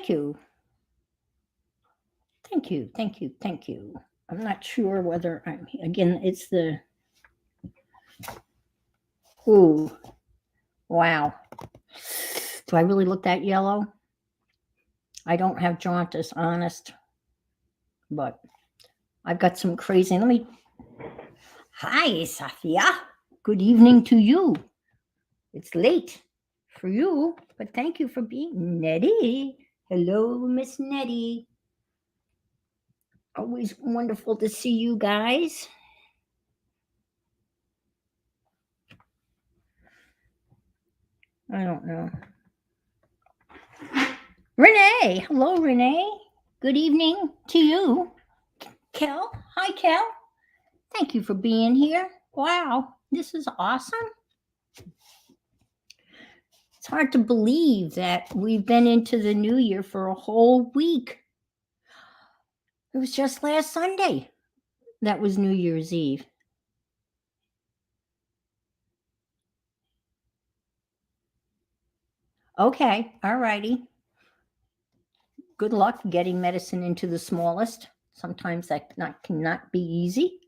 Thank you. Thank you. Thank you. Thank you. I'm not sure whether again, it's the, ooh, wow. Do I really look that yellow? I don't have jaundice, honest, but I've got some crazy. Let me, hi, Safia. Good evening to you. It's late for you, but thank you for being Nettie. Hello, Miss Nettie. Always wonderful to see you guys. I don't know. Renee. Hello, Renee. Good evening to you. Kel. Hi, Kel. Thank you for being here. Wow, this is awesome. It's hard to believe that we've been into the new year for a whole week. It was just last Sunday that was New Year's Eve. Okay, all righty. Good luck getting medicine into the smallest. Sometimes that cannot be easy.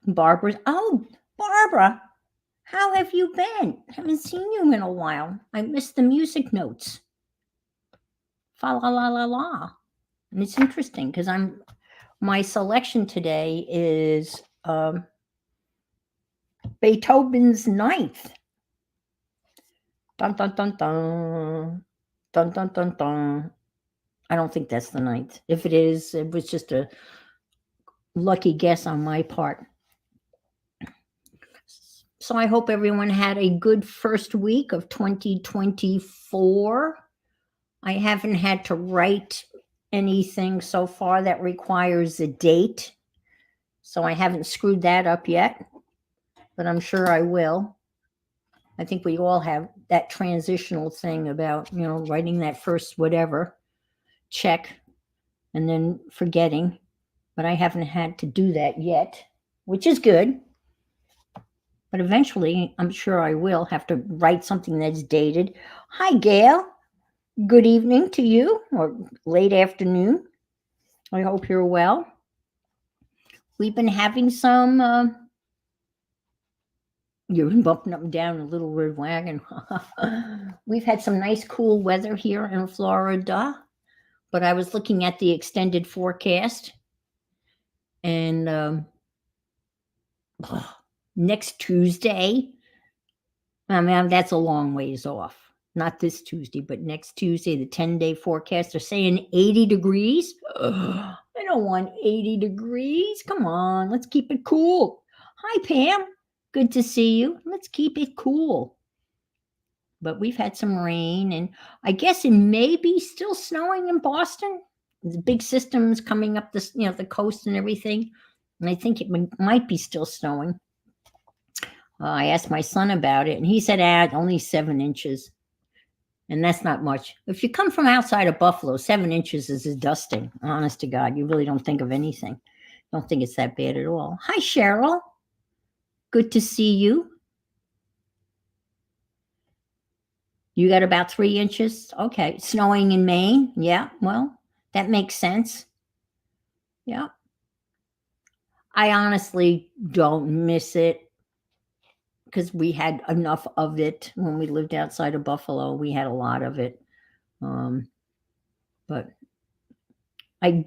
Barbara, how have you been? Haven't seen you in a while. I missed the music notes. Fa la la la la. And it's interesting because my selection today is Beethoven's Ninth. Dun dun dun dun. Dun dun dun dun. I don't think that's the ninth. If it is, it was just a lucky guess on my part. So I hope everyone had a good first week of 2024. I haven't had to write anything so far that requires a date. So I haven't screwed that up yet, but I'm sure I will. I think we all have that transitional thing about, writing that first whatever check and then forgetting. But I haven't had to do that yet, which is good. But eventually, I'm sure I will have to write something that's dated. Hi, Gail. Good evening to you, or late afternoon. I hope you're well. We've been having some, you're bumping up and down a little red wagon. We've had some nice cool weather here in Florida, but I was looking at the extended forecast, and next Tuesday, I mean, that's a long ways off. Not this Tuesday, but next Tuesday, the 10-day forecast, they're saying 80 degrees. I don't want 80 degrees. Come on, let's keep it cool. Hi, Pam. Good to see you. Let's keep it cool. But we've had some rain, and I guess it may be still snowing in Boston. The big systems coming up the coast and everything. And I think it might be still snowing. I asked my son about it, and he said, only 7 inches. And that's not much. If you come from outside of Buffalo, 7 inches is a dusting. Honest to God, you really don't think of anything. Don't think it's that bad at all. Hi, Cheryl. Good to see you. You got about 3 inches? Okay. Snowing in Maine? Yeah, well, that makes sense. Yeah. I honestly don't miss it because we had enough of it when we lived outside of Buffalo. We had a lot of it. But I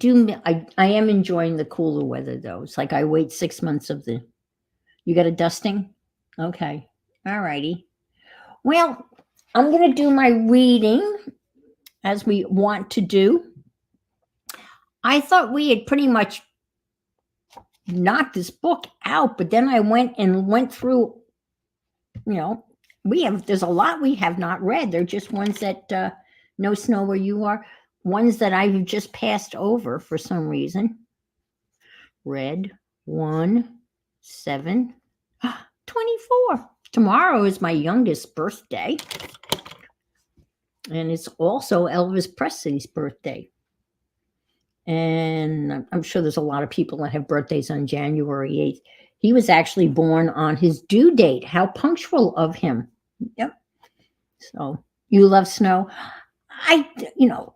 am enjoying the cooler weather, though. It's like I wait 6 months of the, you got a dusting? Okay. All righty. Well, I'm going to do my reading as we want to do. I thought we had pretty much knocked this book out, but then I went through, there's a lot we have not read. They're just ones that, No Snow Where You Are, ones that I've just passed over for some reason. Read 1, 7, 24. Tomorrow is my youngest birthday. And it's also Elvis Presley's birthday. And I'm sure there's a lot of people that have birthdays on January 8th. He was actually born on his due date. How punctual of him. Yep. So You love snow? I, you know,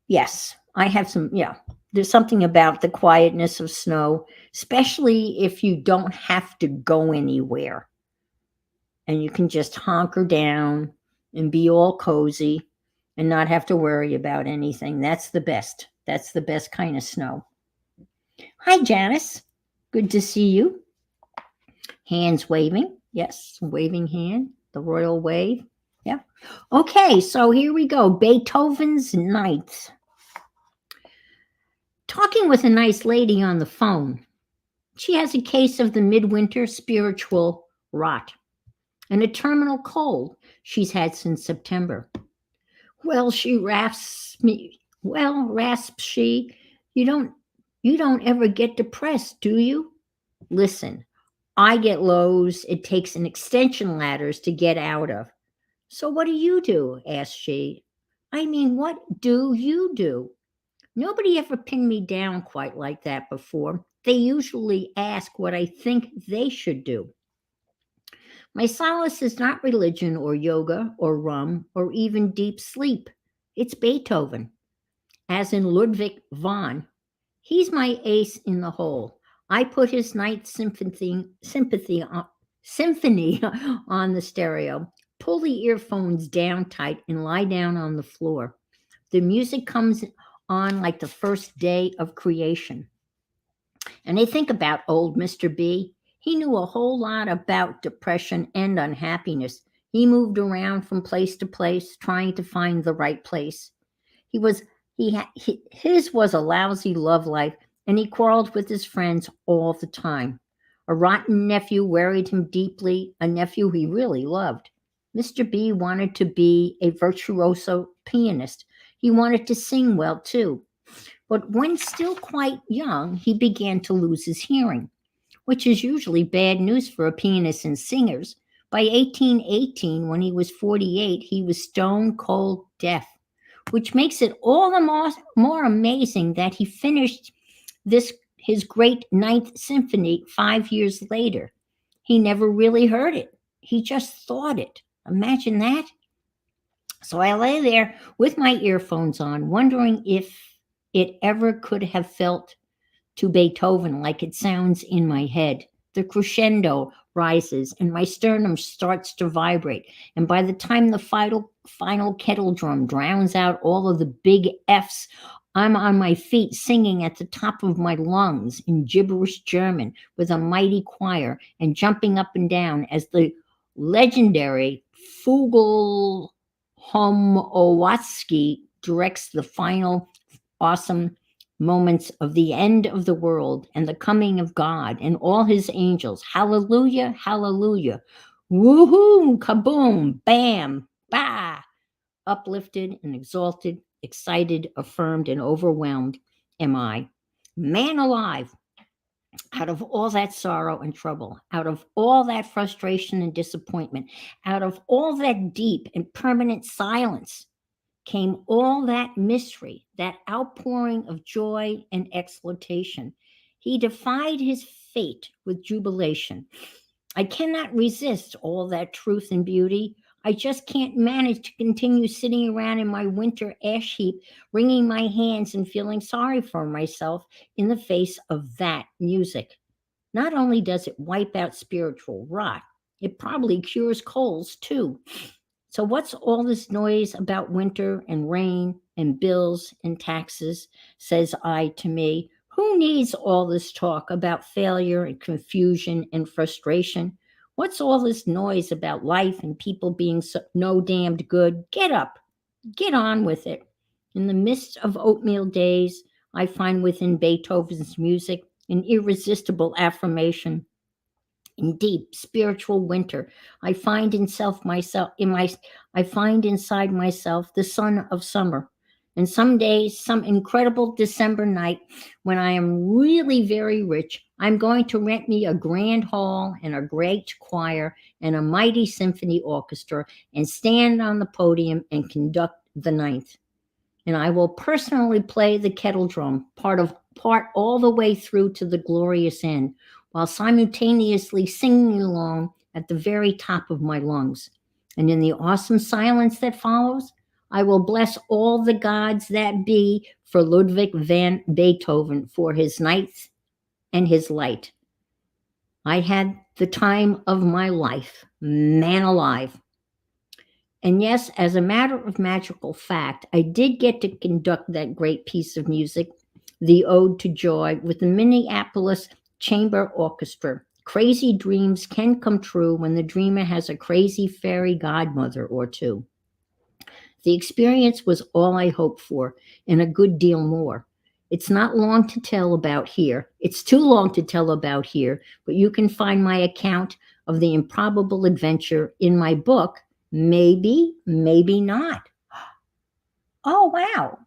yes, I have some, yeah. There's something about the quietness of snow, especially if you don't have to go anywhere and you can just hunker down and be all cozy and not have to worry about anything. That's the best. That's the best kind of snow. Hi, Janice. Good to see you. Hands waving. Yes, waving hand, the royal wave. Yeah. Okay, so here we go. Beethoven's Ninth. Talking with a nice lady on the phone. She has a case of the midwinter spiritual rot and a terminal cold she's had since September. Well, she rasps me. Well, rasps she, you don't you don't ever get depressed, do you? Listen, I get lows it takes an extension ladders to get out of. So what do you do? Asked she. I mean, what do you do? Nobody ever pinned me down quite like that before. They usually ask what I think they should do. My solace is not religion or yoga or rum or even deep sleep. It's Beethoven, as in Ludwig van. He's my ace in the hole. I put his Ninth Symphony on the stereo, pull the earphones down tight, and lie down on the floor. The music comes on like the first day of creation. And I think about old Mr. B. He knew a whole lot about depression and unhappiness. He moved around from place to place trying to find the right place. He was his was a lousy love life, and he quarreled with his friends all the time. A rotten nephew worried him deeply, a nephew he really loved. Mr. B wanted to be a virtuoso pianist. He wanted to sing well too. But when still quite young, he began to lose his hearing, which is usually bad news for a pianist and singers. By 1818, when he was 48, he was stone cold deaf, which makes it all the more amazing that he finished this his great Ninth Symphony 5 years later. He never really heard it. He just thought it. Imagine that. So I lay there with my earphones on, wondering if it ever could have felt to Beethoven like it sounds in my head. The crescendo rises and my sternum starts to vibrate. And by the time the final kettle drum drowns out all of the big F's, I'm on my feet singing at the top of my lungs in gibberish German with a mighty choir and jumping up and down as the legendary Fugel Homowatsky directs the final awesome moments of the end of the world and the coming of God and all his angels. Hallelujah, hallelujah. Woohoo, kaboom, bam, bah. Uplifted and exalted, excited, affirmed, and overwhelmed am I. Man alive, out of all that sorrow and trouble, out of all that frustration and disappointment, out of all that deep and permanent silence, came all that mystery, that outpouring of joy and exultation. He defied his fate with jubilation. I cannot resist all that truth and beauty. I just can't manage to continue sitting around in my winter ash heap, wringing my hands and feeling sorry for myself in the face of that music. Not only does it wipe out spiritual rot, it probably cures colds too. So, what's all this noise about winter and rain and bills and taxes? Says I to me. Who needs all this talk about failure and confusion and frustration? What's all this noise about life and people being no damned good? Get up, get on with it. In the midst of oatmeal days, I find within Beethoven's music an irresistible affirmation in deep spiritual winter. I find in self myself in my I find inside myself the sun of summer. And some days, some incredible December night, when I am really very rich, I'm going to rent me a grand hall and a great choir and a mighty symphony orchestra and stand on the podium and conduct the ninth. And I will personally play the kettle drum, part all the way through to the glorious end, while simultaneously singing along at the very top of my lungs. And in the awesome silence that follows, I will bless all the gods that be for Ludwig van Beethoven for his nights and his light. I had the time of my life, man alive. And yes, as a matter of magical fact, I did get to conduct that great piece of music, the Ode to Joy, with the Minneapolis Chamber Orchestra. Crazy dreams can come true when the dreamer has a crazy fairy godmother or two. The experience was all I hoped for and a good deal more. It's not long to tell about here. It's too long to tell about here, but you can find my account of the improbable adventure in my book, Maybe, Maybe Not. Oh, wow.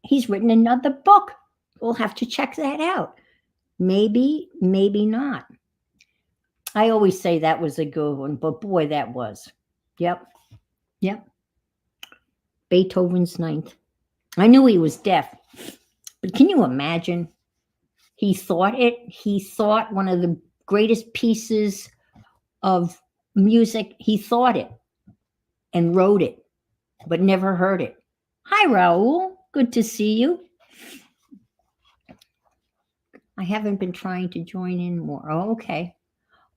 He's written another book. We'll have to check that out. Maybe, Maybe Not. I always say that was a good one, but boy, that was. Yep, yep. Beethoven's Ninth. I knew he was deaf, but can you imagine? He thought it. He thought one of the greatest pieces of music, he thought it and wrote it, but never heard it. Hi, Raul. Good to see you. I haven't been trying to join in more. Oh, okay.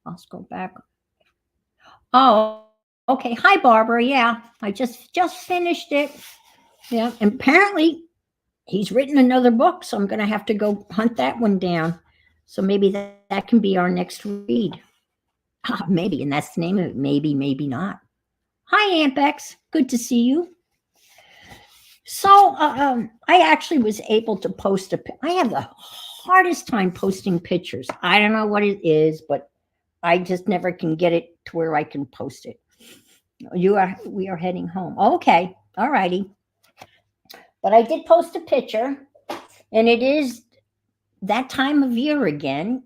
Let's go back. Oh, okay. Hi, Barbara. Yeah, I just finished it. Yeah, and apparently he's written another book, so I'm going to have to go hunt that one down. So maybe that can be our next read. Maybe, and that's the name of it. Maybe, maybe not. Hi, Aunt Bex. Good to see you. So I actually was able to post I have the hardest time posting pictures. I don't know what it is, but I just never can get it to where I can post it. We are heading home. Okay, all righty. But I did post a picture, and it is that time of year again,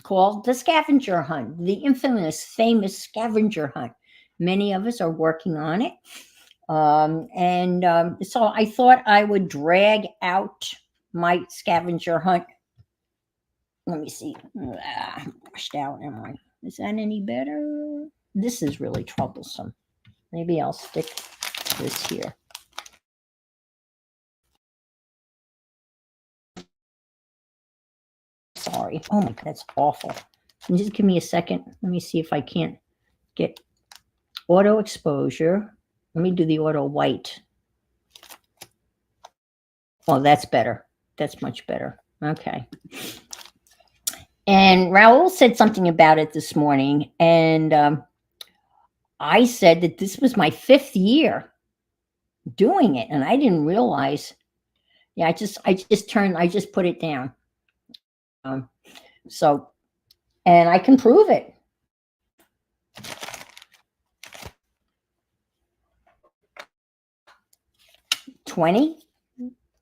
called the scavenger hunt, the infamous, famous scavenger hunt. Many of us are working on it. So I thought I would drag out my scavenger hunt. Let me see. Washed out, am I? Is that any better? This is really troublesome. Maybe I'll stick this here. Sorry. Oh my God, that's awful. Just give me a second. Let me see if I can't get auto exposure. Let me do the auto white. Oh, that's better. That's much better. Okay. And Raul said something about it this morning, and I said that this was my 5th year doing it, and I didn't realize. Yeah, I just put it down. So, and I can prove it. '20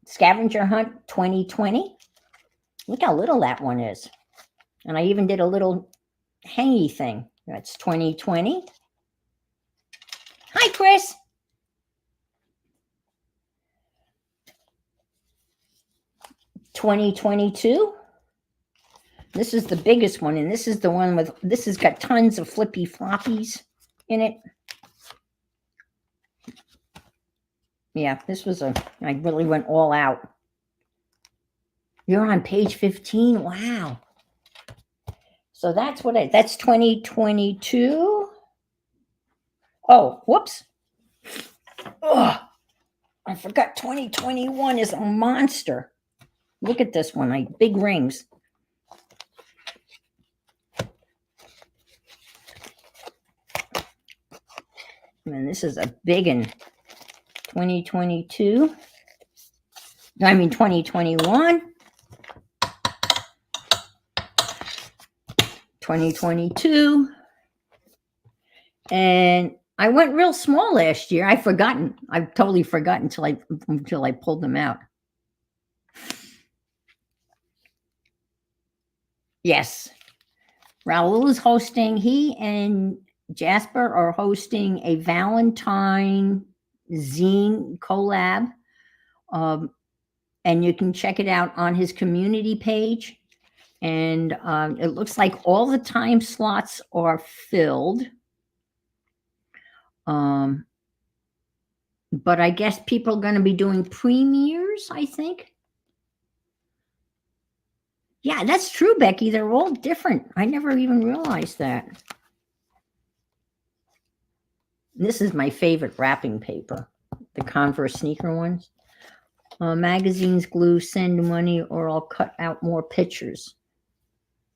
scavenger hunt 2020. Look how little that one is. And I even did a little hangy thing. That's 2020. Hi, Chris. '22. This is the biggest one, and this is the one with, this has got tons of flippy floppies in it. Yeah, this was I really went all out. You're on page 15. Wow. So that's that's 2022. Oh, whoops. Oh, I forgot 2021 is a monster. Look at this one, big rings. And this is a big one. 2022. I mean 2021. 2022. And I went real small last year. I've totally forgotten until I pulled them out. Yes. Raul is hosting, he and Jasper are hosting a Valentine zine collab. And you can check it out on his community page. And it looks like all the time slots are filled. Um, but I guess people are going to be doing premieres, I think. Yeah, that's true, Becky. They're all different. I never even realized that. This is my favorite wrapping paper, the Converse sneaker ones. Magazines, glue, send money, or I'll cut out more pictures.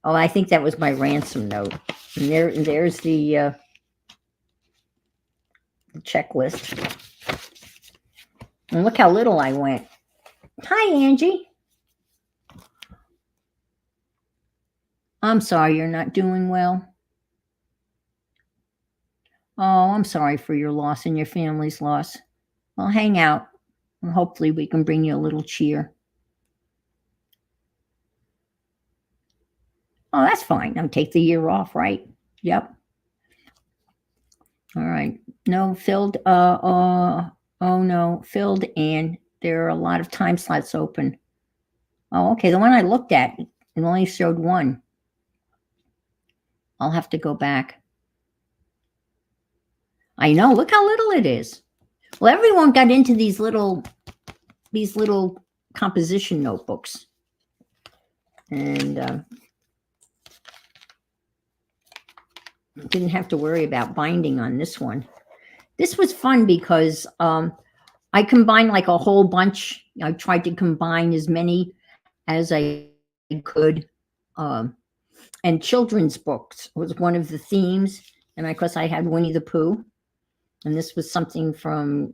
Oh, I think that was my ransom note. And there's the checklist. And look how little I went. Hi, Angie. I'm sorry you're not doing well. Oh, I'm sorry for your loss and your family's loss. Well, hang out, and hopefully we can bring you a little cheer. Oh, that's fine. I'll take the year off, right? Yep. All right. No, filled. Oh no, filled, and there are a lot of time slots open. Oh, okay. The one I looked at, it only showed one. I'll have to go back. I know. Look how little it is. Well, everyone got into these little composition notebooks, and didn't have to worry about binding on this one. This was fun because I combined like a whole bunch. I tried to combine as many as I could. And children's books was one of the themes. And of course, I had Winnie the Pooh. And this was something from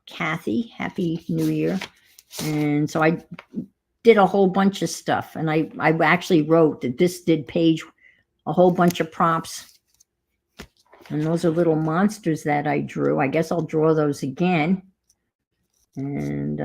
Kathy, Happy New Year. And so I did a whole bunch of stuff. And I actually wrote that this did page a whole bunch of prompts. And those are little monsters that I drew. I guess I'll draw those again. And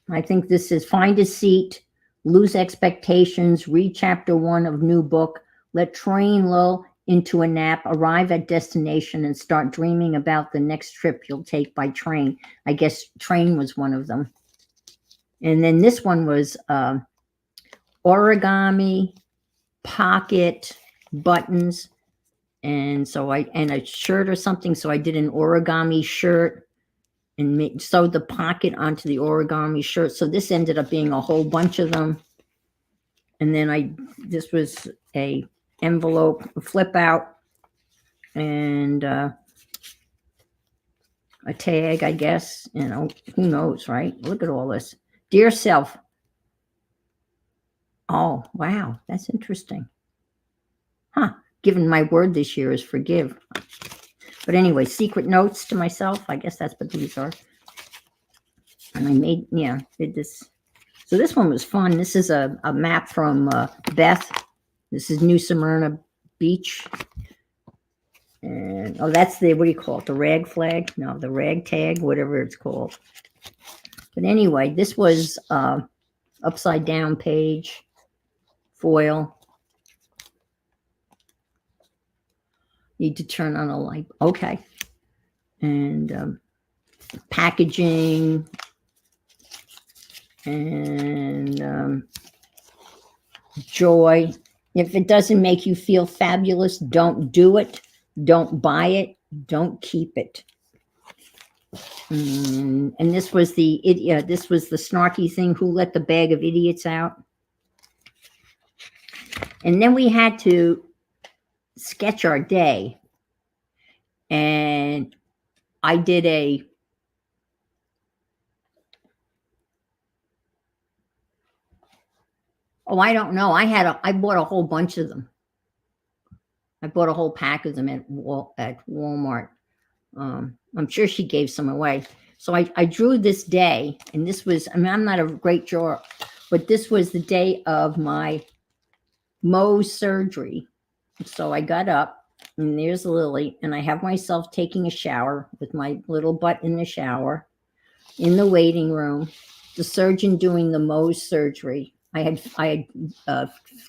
I think this is find a seat, lose expectations, read chapter 1 of new book, let train lull into a nap, arrive at destination, and start dreaming about the next trip you'll take by train. I guess train was one of them. And then this one was origami, pocket, buttons, and so and a shirt or something. So I did an origami shirt and sewed the pocket onto the origami shirt. So this ended up being a whole bunch of them. And then this was a envelope, a flip out, and a tag, I guess. You know, who knows, right? Look at all this. Dear self. Oh, wow. That's interesting. Huh. Given my word this year is forgive. But anyway, secret notes to myself. I guess that's what these are. And I did this. So this one was fun. This is a map from Beth. This is New Smyrna Beach. And, that's what do you call it? The rag flag? No, the rag tag, whatever it's called. But anyway, this was upside down page, foil. Need to turn on a light. Okay. And packaging and joy. If it doesn't make you feel fabulous, don't do it. Don't buy it. Don't keep it. And this was the snarky thing. Who let the bag of idiots out? And then we had to sketch our day. And I did I don't know. I bought a whole bunch of them. I bought a whole pack of them at Walmart. I'm sure she gave some away. So I drew this day, and this was, I'm not a great drawer, but this was the day of my Mohs surgery. So I got up, and there's Lily, and I have myself taking a shower with my little butt in the shower in the waiting room, the surgeon doing the Mohs surgery. I had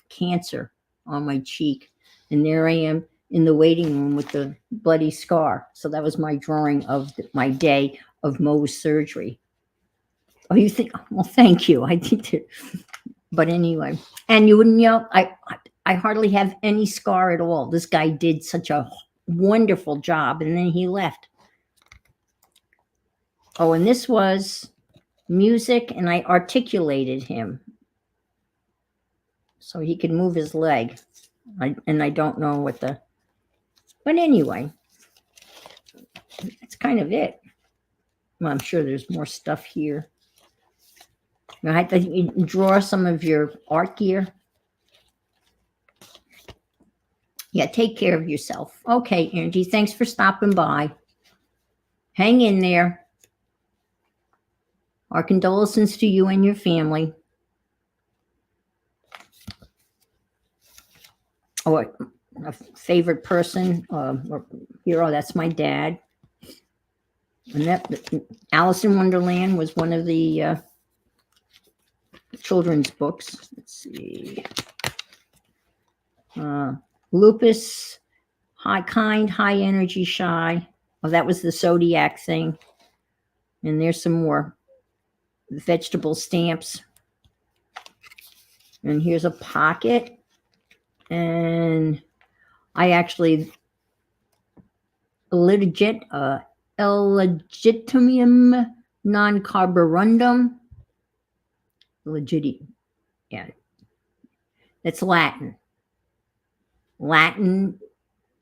cancer on my cheek, and there I am in the waiting room with the bloody scar. So that was my drawing of my day of Mohs surgery. Oh, you think? Well, thank you. I think that, but anyway, and you wouldn't know. I hardly have any scar at all. This guy did such a wonderful job, and then he left. Oh, and this was music, and I articulated him so he could move his leg. I don't know what the, but anyway, that's kind of it. Well, I'm sure there's more stuff here. You have to draw some of your art gear. Yeah, take care of yourself. Okay, Angie, thanks for stopping by. Hang in there. Our condolences to you and your family. Oh, a favorite person or hero, that's my dad. And that Alice in Wonderland was one of the children's books. Let's see. Lupus, high energy, shy. Oh, that was the zodiac thing. And there's some more vegetable stamps. And here's a pocket. And I actually illegitimum non carborundum. Yeah. It's Latin. Latin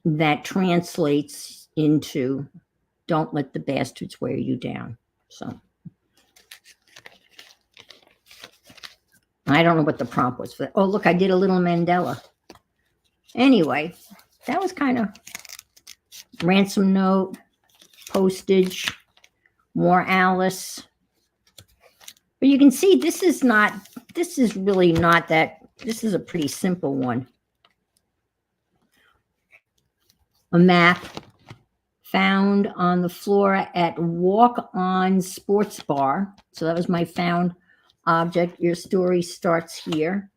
that translates into don't let the bastards wear you down. So I don't know what the prompt was for that. Oh, look, I did a little Mandela. Anyway, that was kind of ransom note, postage, more Alice. But you can see this is really not that, this is a pretty simple one. A map found on the floor at Walk On Sports Bar. So that was my found object. Your story starts here.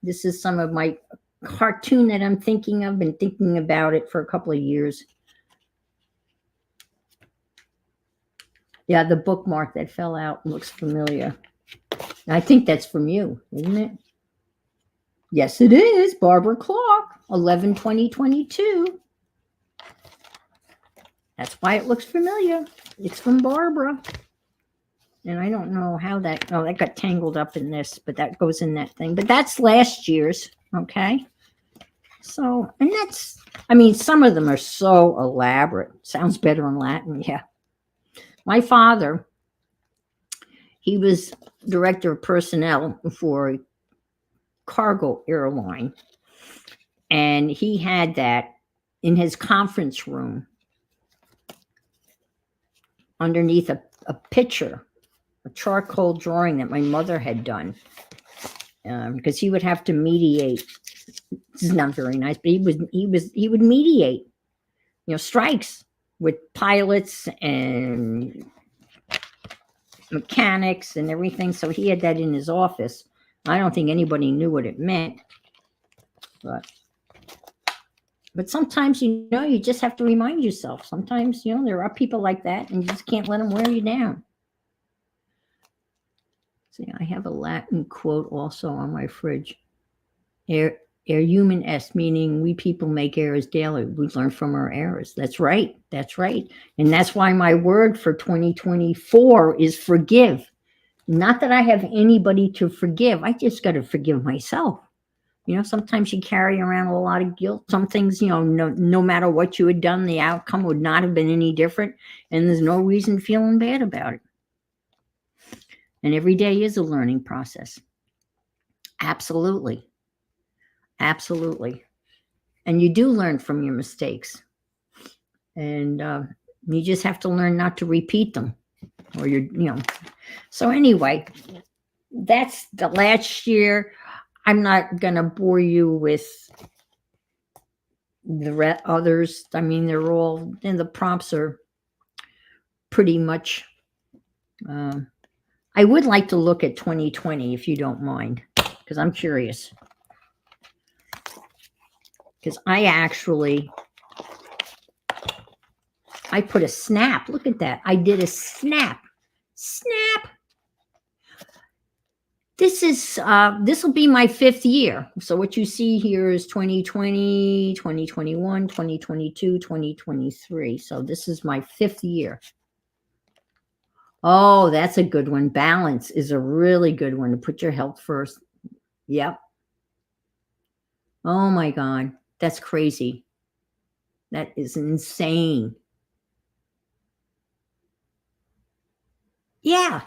This is some of my cartoon that I'm thinking of. Been thinking about it for a couple of years. Yeah, the bookmark that fell out looks familiar. I think that's from you, isn't it? Yes, it is. Barbara Clark, 11/20/22. That's why it looks familiar. It's from Barbara. And I don't know how that, oh, that got tangled up in this, but that goes in that thing. But that's last year's, okay? So, and that's, I mean, some of them are so elaborate. Sounds better in Latin, yeah. My father, he was director of personnel for a cargo airline. And he had that in his conference room underneath a picture, a charcoal drawing that my mother had done, because he would have to mediate. This is not very nice, but he would mediate, strikes with pilots and mechanics and everything. So he had that in his office. I don't think anybody knew what it meant, but sometimes, you just have to remind yourself. Sometimes, there are people like that, and you just can't let them wear you down. See, I have a Latin quote also on my fridge. Er human est, meaning we people make errors daily. We learn from our errors. That's right. That's right. And that's why my word for 2024 is forgive. Not that I have anybody to forgive. I just got to forgive myself. Sometimes you carry around a lot of guilt. Some things, no matter what you had done, the outcome would not have been any different. And there's no reason feeling bad about it. And every day is a learning process. Absolutely. Absolutely. And you do learn from your mistakes. And you just have to learn not to repeat them. Or So anyway, that's the last year. I'm not going to bore you with the others. I mean, they're all, and the prompts are pretty much, I would like to look at 2020 if you don't mind, because I'm curious. Because I put a snap. Look at that. I did a snap. Snap. This will be my 5th year. So what you see here is 2020, 2021, 2022, 2023. So this is my 5th year. Oh, that's a good one. Balance is a really good one, to put your health first. Yep. Oh my God. That's crazy. That is insane. Yeah.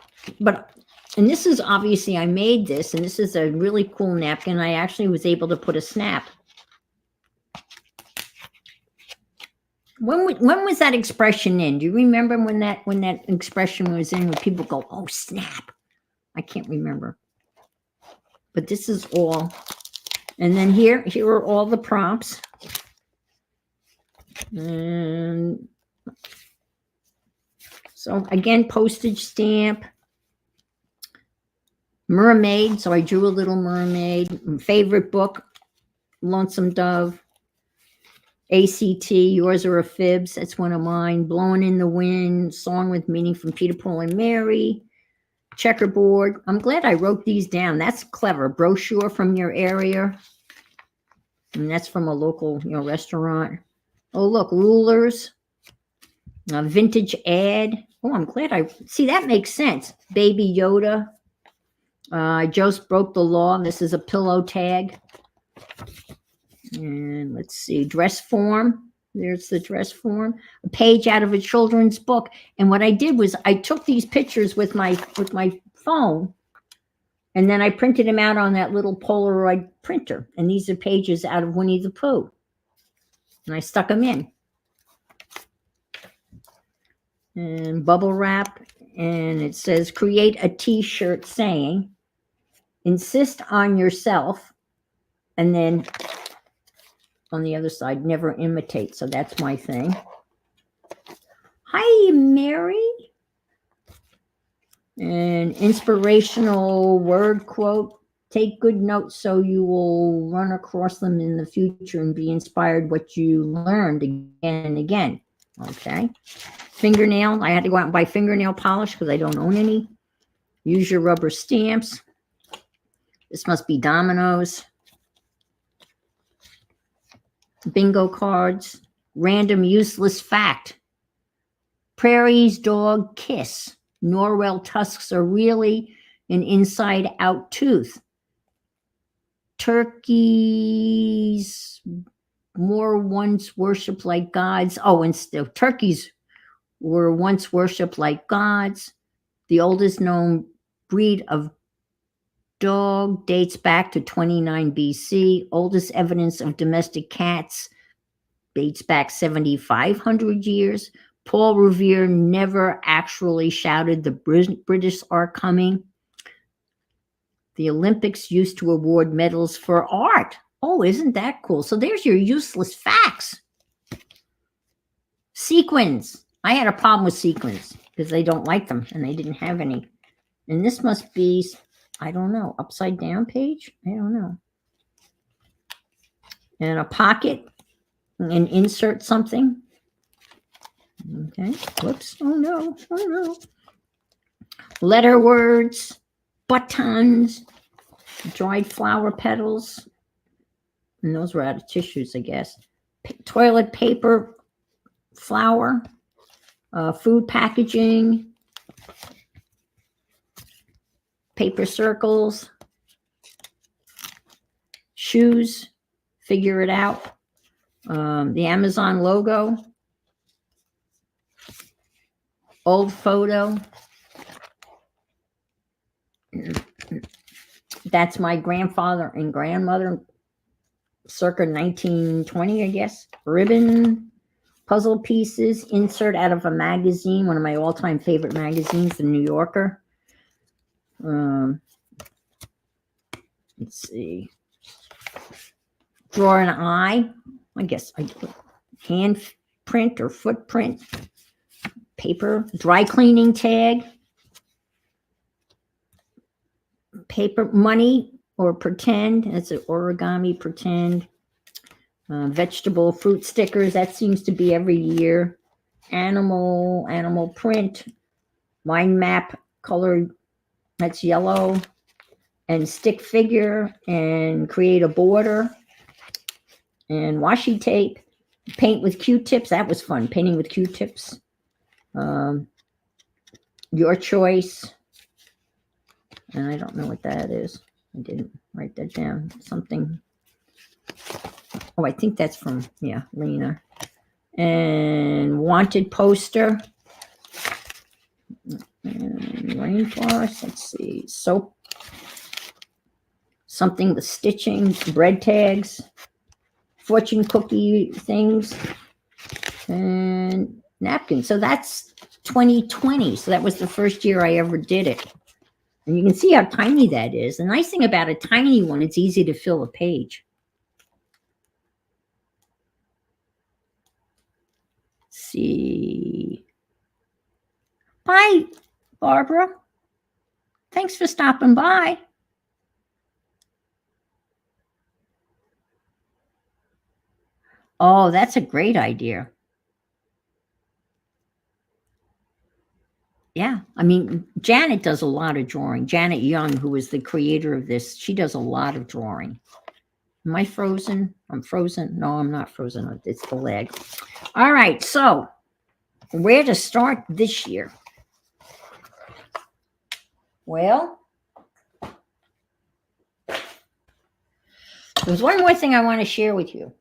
And this is obviously, I made this, and this is a really cool napkin. I actually was able to put a snap. When was that expression in? Do you remember when that expression was in, when people go, "Oh, snap"? I can't remember. But this is all. And then here are all the prompts. And so again, postage stamp, mermaid. So I drew a little mermaid. Favorite book, Lonesome Dove. ACT, Yours Are a Fibs. That's one of mine. Blowing in the Wind, Song with Meaning from Peter, Paul, and Mary. Checkerboard. I'm glad I wrote these down. That's clever. Brochure from your area. And that's from a local, restaurant. Oh, look, rulers. A vintage ad. Oh, I'm glad see, that makes sense. Baby Yoda. I just broke the law. This is a pillow tag. And let's see, dress form. There's the dress form. A page out of a children's book. And what I did was I took these pictures with my phone, and then I printed them out on that little Polaroid printer. And these are pages out of Winnie the Pooh. And I stuck them in. And bubble wrap. And it says, create a t-shirt saying, insist on yourself. And then on the other side, never imitate. So that's my thing. Hi, Mary. An inspirational word quote. Take good notes so you will run across them in the future and be inspired what you learned again and again. Okay. Fingernail. I had to go out and buy fingernail polish because I don't own any. Use your rubber stamps. This must be dominoes. Bingo cards. Random useless fact. Prairie's dog kiss. Norwell tusks are really an inside-out tooth. Turkeys more once worshipped like gods. Oh, and still turkeys were once worshipped like gods. The oldest known breed of dog dates back to 29 BC. Oldest evidence of domestic cats dates back 7,500 years. Paul Revere never actually shouted, "The British are coming." The Olympics used to award medals for art. Oh, isn't that cool? So there's your useless facts. Sequins. I had a problem with sequins because they don't like them and they didn't have any. And this must be, I don't know, upside down page? I don't know. And a pocket and insert something. Okay. Whoops. Oh no. Oh no. Letter words, buttons, dried flower petals. And those were out of tissues, I guess. Toilet paper, flour, food packaging, paper circles, shoes, figure it out. The Amazon logo, old photo. That's my grandfather and grandmother, circa 1920, I guess. Ribbon, puzzle pieces, insert out of a magazine, one of my all-time favorite magazines, The New Yorker. Let's see. Draw an eye. I guess I do. Hand print or footprint. Paper. Dry cleaning tag. Paper money or pretend. That's an origami pretend. Vegetable fruit stickers. That seems to be every year. Animal print. Mind map colored. That's yellow. and stick figure and create a border and washi tape, paint with Q-tips. That was fun, painting with Q-tips. Your choice. And I don't know what that is. I didn't write that down. Something. Oh, I think that's from, yeah, Lena. And wanted poster. And rainforest. Let's see. Soap. Something with stitching. Bread tags. Fortune cookie things. And napkins. So that's 2020. So that was the first year I ever did it. And you can see how tiny that is. The nice thing about a tiny one, it's easy to fill a page. Let's see. Bye, Barbara. Thanks for stopping by. Oh, that's a great idea. Yeah, I mean, Janet does a lot of drawing. Janet Young, who is the creator of this, she does a lot of drawing. Am I frozen? I'm frozen. No, I'm not frozen. It's the leg. All right, so where to start this year? Well, there's one more thing I want to share with you.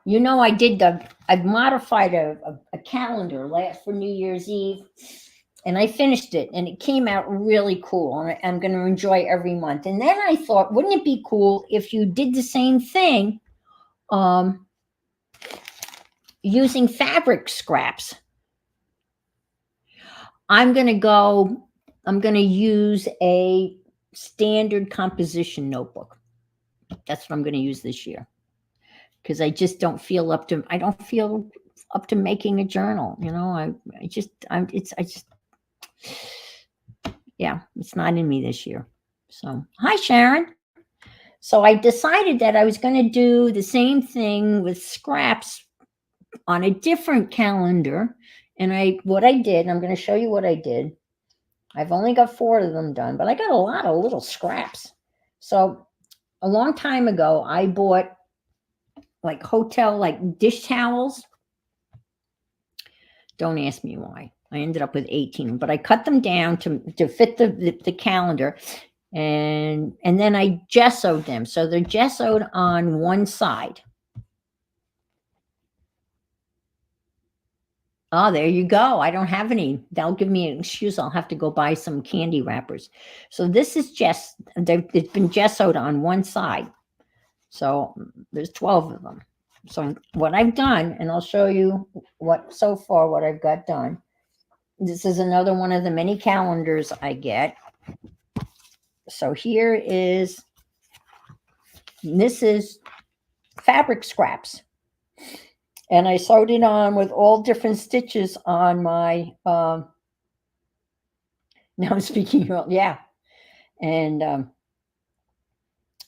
You know, I've modified a calendar for New Year's Eve, and I finished it, and it came out really cool, and I'm going to enjoy every month. And then I thought, wouldn't it be cool if you did the same thing using fabric scraps? I'm going to use a standard composition notebook. That's what I'm going to use this year. Because I just don't feel up to making a journal. You know, it's not in me this year. So, hi, Sharon. So I decided that I was going to do the same thing with scraps on a different calendar. And what I did, I'm going to show you what I did. I've only got 4 of them done, but I got a lot of little scraps. So a long time ago, I bought like dish towels. Don't ask me why. I ended up with 18, but I cut them down to fit the calendar, and then I gessoed them. So they're gessoed on one side. Oh, there you go. I don't have any. That'll give me an excuse. I'll have to go buy some candy wrappers. So this is it's been gessoed on one side. So there's 12 of them. So what I've done, and I'll show you what I've got done. This is another one of the many calendars I get. So this is fabric scraps. And I sewed it on with all different stitches on my, now I'm speaking, yeah. And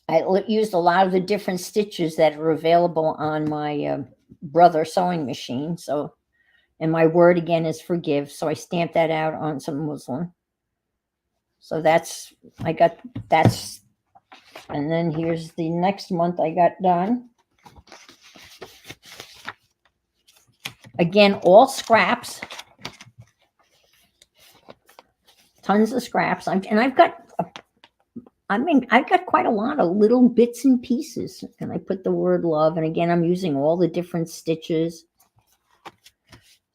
I used a lot of the different stitches that are available on my Brother sewing machine. So, and my word again is forgive. So I stamped that out on some muslin. So and then here's the next month I got done. Again, all scraps, tons of scraps. I've got quite a lot of little bits and pieces, and I put the word love. And again, I'm using all the different stitches.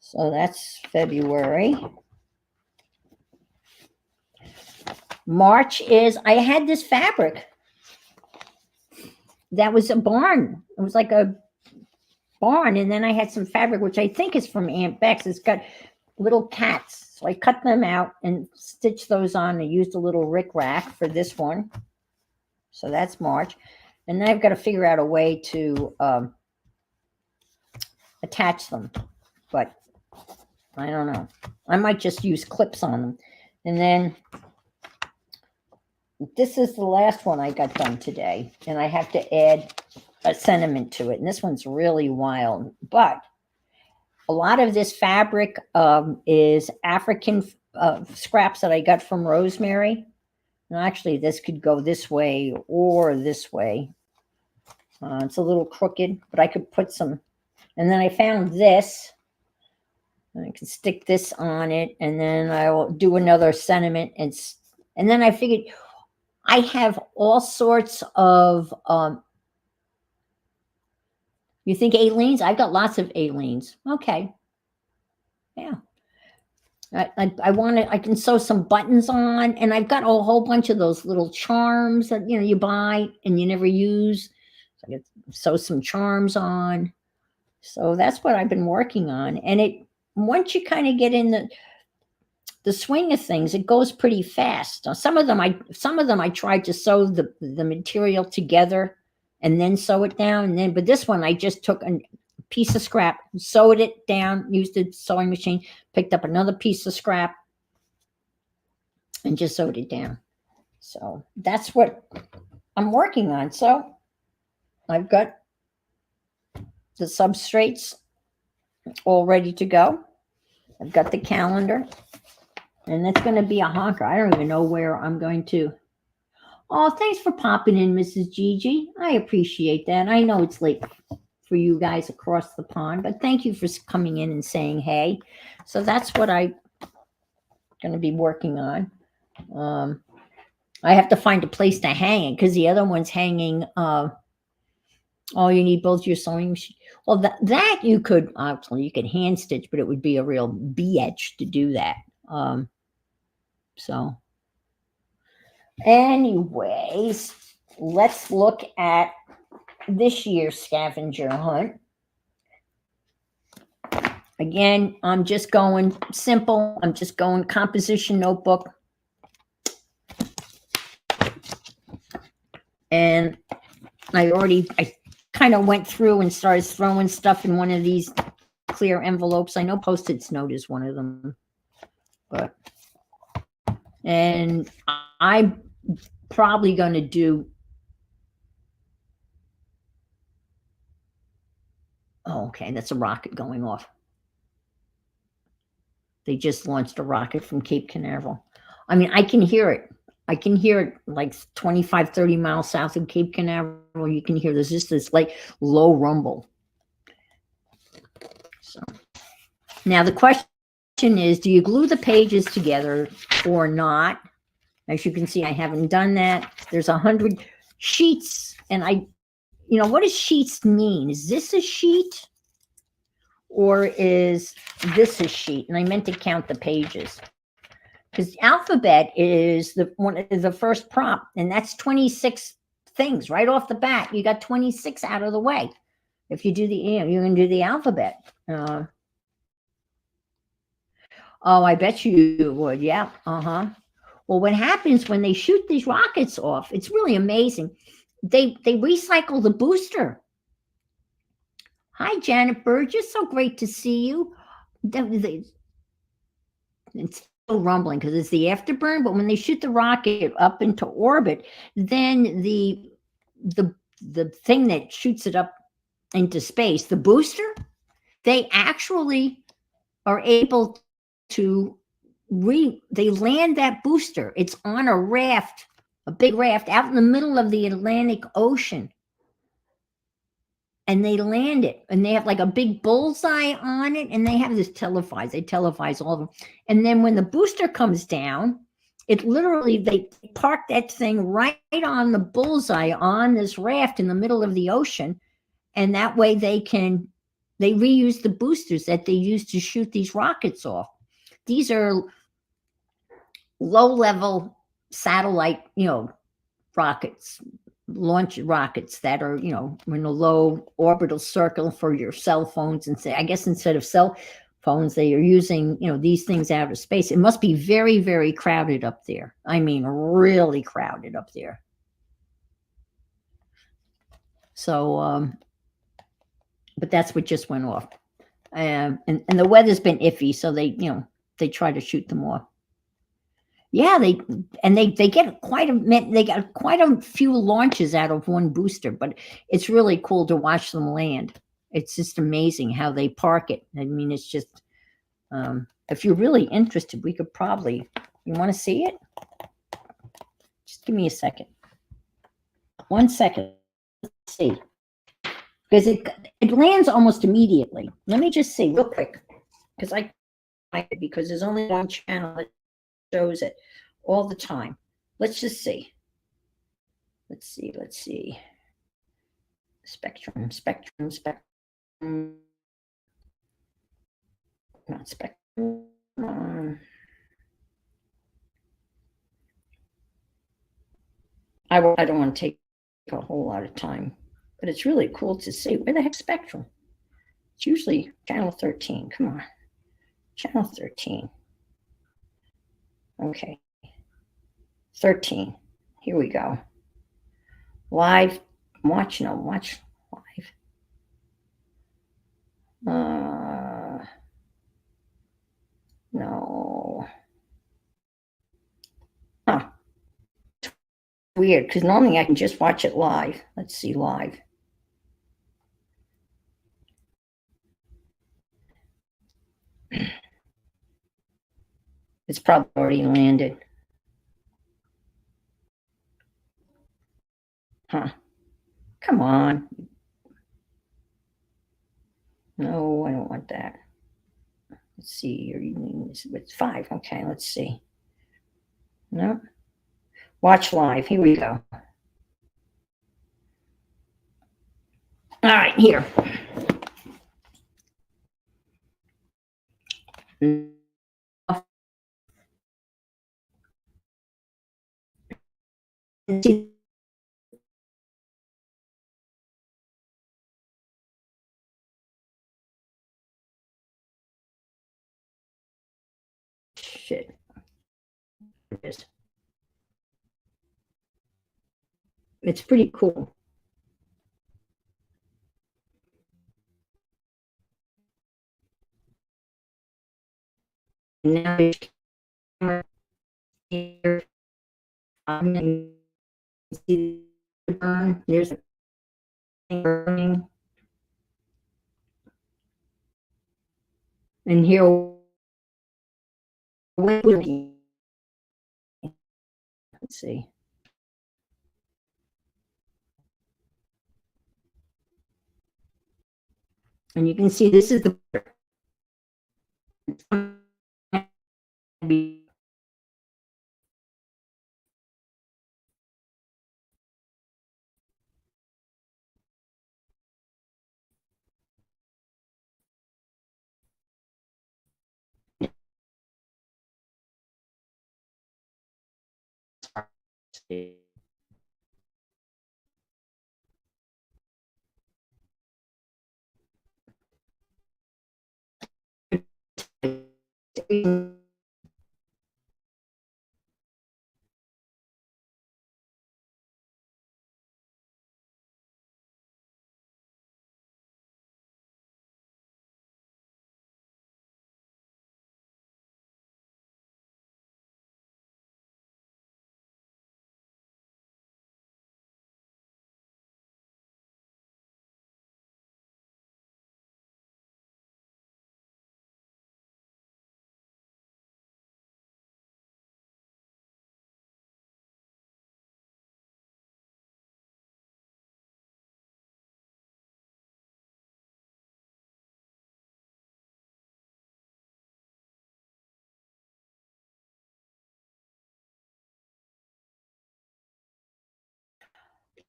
So that's February. March I had this fabric that was a barn. It was like a barn, and then I had some fabric which I think is from Aunt Beck's. It's got little cats, so I cut them out and stitched those on. I used a little rickrack for this one. So that's March, and then I've got to figure out a way to attach them, but I don't know. I might just use clips on them. And then this is the last one I got done today, and I have to add a sentiment to it. And this one's really wild, but a lot of this fabric is African scraps that I got from Rosemary. And actually, this could go this way or this way. It's a little crooked, but I could put some. And then I found this. And I can stick this on it, and then I will do another sentiment. And then I figured I have all sorts of. You think Aleen's? I've got lots of Aleen's. Okay, yeah. I want to. I can sew some buttons on, and I've got a whole bunch of those little charms that you buy and you never use. So I can sew some charms on. So that's what I've been working on, and it once you kind of get in the swing of things, it goes pretty fast. Some of them I tried to sew the material together and then sew it down, and then but this one I just took a piece of scrap, sewed it down, used the sewing machine, picked up another piece of scrap, and just sewed it down. So that's what I'm working on. So I've got the substrates all ready to go. I've got the calendar, and it's going to be a honker. I don't even know where I'm going to. Oh, thanks for popping in, Mrs. Gigi. I appreciate that. I know it's late for you guys across the pond, but thank you for coming in and saying hey. So that's what I'm going to be working on. I have to find a place to hang it because the other one's hanging. Oh, you need both your sewing machine. Well, that you could actually you could hand stitch, but it would be a real bitch to do that. So, anyways, let's look at this year's scavenger hunt. Again, I'm just going simple. I'm just going composition notebook. And I kind of went through and started throwing stuff in one of these clear envelopes. I know Post-its note is one of them. And I'm probably going to do. Oh, okay, that's a rocket going off. They just launched a rocket from Cape Canaveral. I mean, I can hear it. I can hear it like 25, 30 miles south of Cape Canaveral. You can hear there's just this like low rumble. So now the question is, do you glue the pages together or not? As you can see, I haven't done that. There's 100 sheets, and what does sheets mean? Is this a sheet or is this a sheet? And I meant to count the pages because the alphabet is the first prompt, and that's 26 things right off the bat. You got 26 out of the way. If you do you're going to do the alphabet. Oh, I bet you would. Yeah. Well, what happens when they shoot these rockets off? It's really amazing. They recycle the booster. Hi, Janet Burgess. So great to see you. It's still rumbling because it's the afterburn, but when they shoot the rocket up into orbit, then the thing that shoots it up into space, the booster, they actually are able to they land that booster. It's on a raft, a big raft out in the middle of the Atlantic Ocean. And they land it, and they have like a big bullseye on it, and they have this televised. They televise all of them. And then when the booster comes down, it literally, they park that thing right on the bullseye on this raft in the middle of the ocean. And that way they reuse the boosters that they use to shoot these rockets off. These are low-level satellite, rockets, launch rockets that are, in a low orbital circle for your cell phones. And I guess instead of cell phones, they are using, these things out of space. It must be very, very crowded up there. I mean, really crowded up there. So, but that's what just went off. And the weather's been iffy, so they try to shoot them off. Yeah, they get quite a few launches out of one booster, but it's really cool to watch them land. It's just amazing how they park it. I mean, it's just if you're really interested, we could probably. You want to see it? Just give me a second. 1 second. Let's see. Because it lands almost immediately. Let me just see real quick. Because there's only one channel that shows it all the time. Let's just see. Let's see. Spectrum. Not spectrum. I don't want to take a whole lot of time, but it's really cool to see. Where the heck Spectrum? It's usually channel 13. Come on. Channel 13. Okay. 13. Here we go. Live. Watch live. No. Huh. Weird, because normally I can just watch it live. Let's see live. It's probably already landed. Huh. Come on. No, I don't want that. Let's see. Your evening is with 5. Okay, let's see. No. Watch live. Here we go. All right, here. Shit. It's pretty cool. Now here, see the burn. There's a thing burning, and here. Let's see. And you can see this is the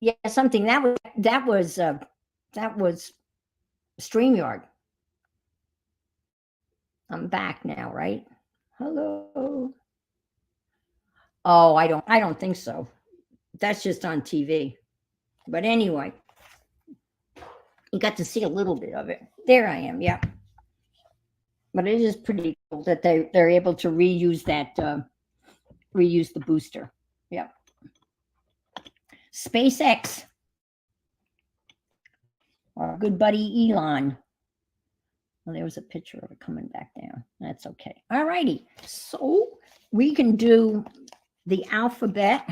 yeah, something that was StreamYard. I'm back now, right? Hello. Oh, I don't think so. That's just on TV. But anyway, you got to see a little bit of it. There I am, yeah. But it is pretty cool that they're able to reuse reuse the booster. Yeah. SpaceX, our good buddy Elon. Well, there was a picture of it coming back down. That's okay. All righty. So we can do the alphabet.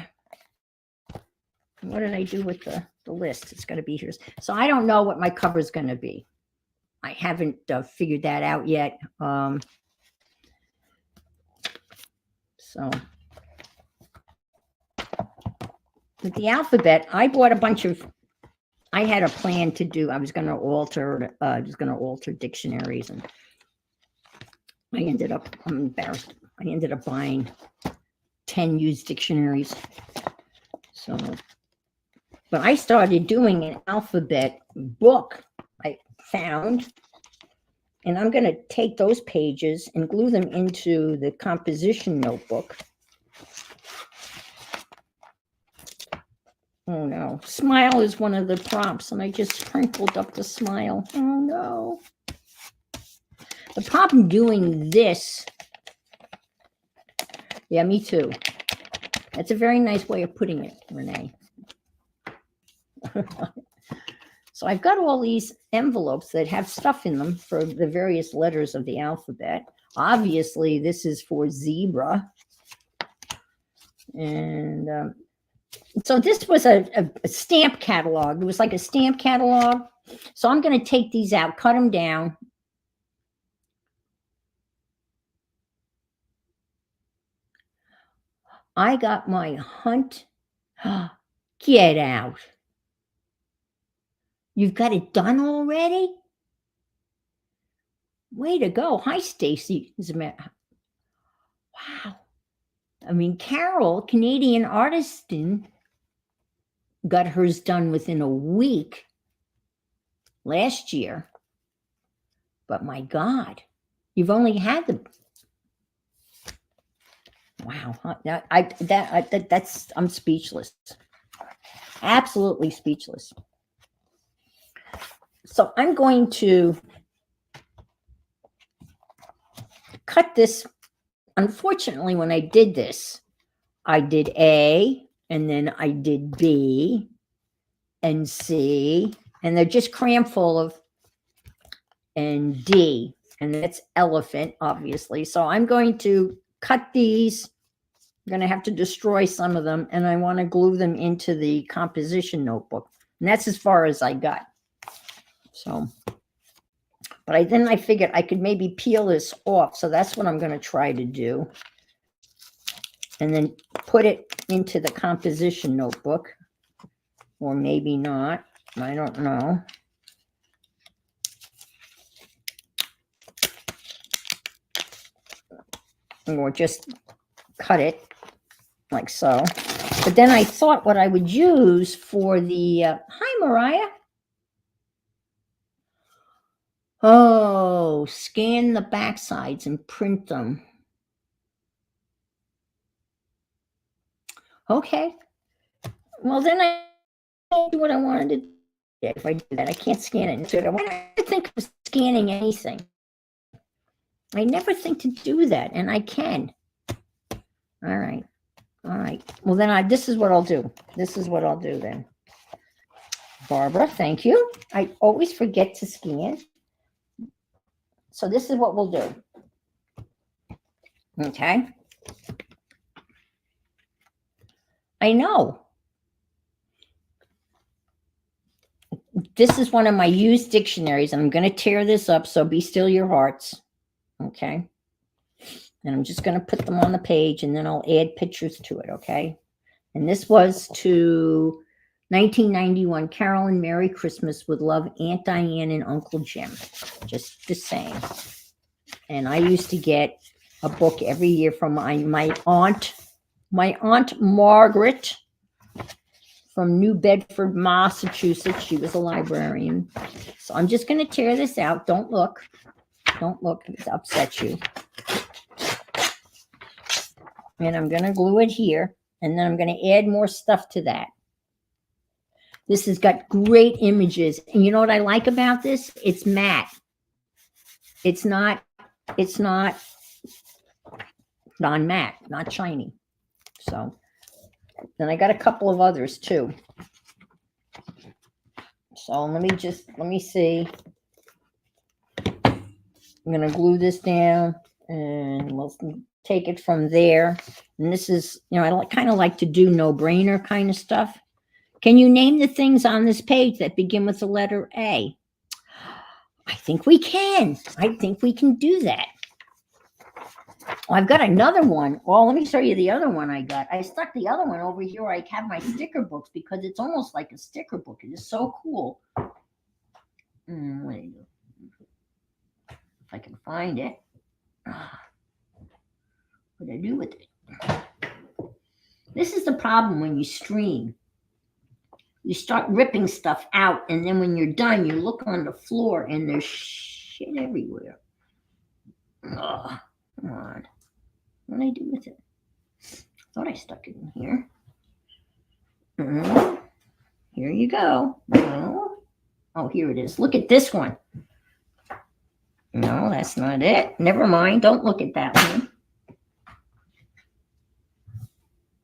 What did I do with the list? It's going to be here. So I don't know what my cover is going to be. I haven't figured that out yet. So with the alphabet, I bought a bunch of, I had a plan to do, I was going to alter dictionaries, and I ended up, I'm embarrassed, I ended up buying 10 used dictionaries. So, but I started doing an alphabet book I found, and I'm going to take those pages and glue them into the composition notebook. Oh no, smile is one of the prompts, and I just sprinkled up the smile. Oh no. The problem doing this, yeah, me too. That's a very nice way of putting it, Renee. So I've got all these envelopes that have stuff in them for the various letters of the alphabet. Obviously, this is for zebra. And so this was a stamp catalog. It was like a stamp catalog. So I'm going to take these out, cut them down. I got my hunt. Get out. You've got it done already? Way to go. Hi, Stacy. Wow. I mean, Carol, Canadian artisan, got hers done within a week last year. But my God, you've only had the, wow. I'm speechless. Absolutely speechless. So I'm going to cut this. Unfortunately, when I did this, I did A, and then I did B and C, and they're just crammed full of, and D, and that's elephant, obviously. So I'm going to cut these. I'm going to have to destroy some of them, and I want to glue them into the composition notebook. And that's as far as I got. So, but then I figured I could maybe peel this off. So that's what I'm going to try to do. And then put it into the composition notebook. Or maybe not. I don't know. Or just cut it like so. But then I thought what I would use for the, hi, Mariah. Oh, scan the backsides and print them. Okay. Well, then I do what I wanted to do. If I do that, I can't scan it. So I never think of scanning anything. I never think to do that, and I can. All right. All right. Well, then this is what I'll do. This is what I'll do then. Barbara, thank you. I always forget to scan. So this is what we'll do. Okay. I know. This is one of my used dictionaries. I'm going to tear this up, so be still your hearts. Okay. And I'm just going to put them on the page, and then I'll add pictures to it, okay? And this was to 1991, Carol and Merry Christmas with love, Aunt Diane and Uncle Jim. Just the same. And I used to get a book every year from my aunt Margaret from New Bedford, Massachusetts. She was a librarian. So I'm just going to tear this out. Don't look. Don't look. It upsets you. And I'm going to glue it here. And then I'm going to add more stuff to that. This has got great images. And you know what I like about this? It's matte. It's not non-matte, not shiny. So then I got a couple of others too. So let me see. I'm going to glue this down, and we'll take it from there. And this is, I kind of like to do no-brainer kind of stuff. Can you name the things on this page that begin with the letter A? I think we can. I think we can do that. Oh, I've got another one. Well, let me show you the other one I got. I stuck the other one over here where I have my sticker books because it's almost like a sticker book. It is so cool. What do you do? If I can find it. What do I do with it? This is the problem when you stream. You start ripping stuff out, and then when you're done, you look on the floor and there's shit everywhere. Ugh, come on. What do I do with it? I thought I stuck it in here. Here you go. Oh, here it is. Look at this one. No, that's not it. Never mind. Don't look at that one.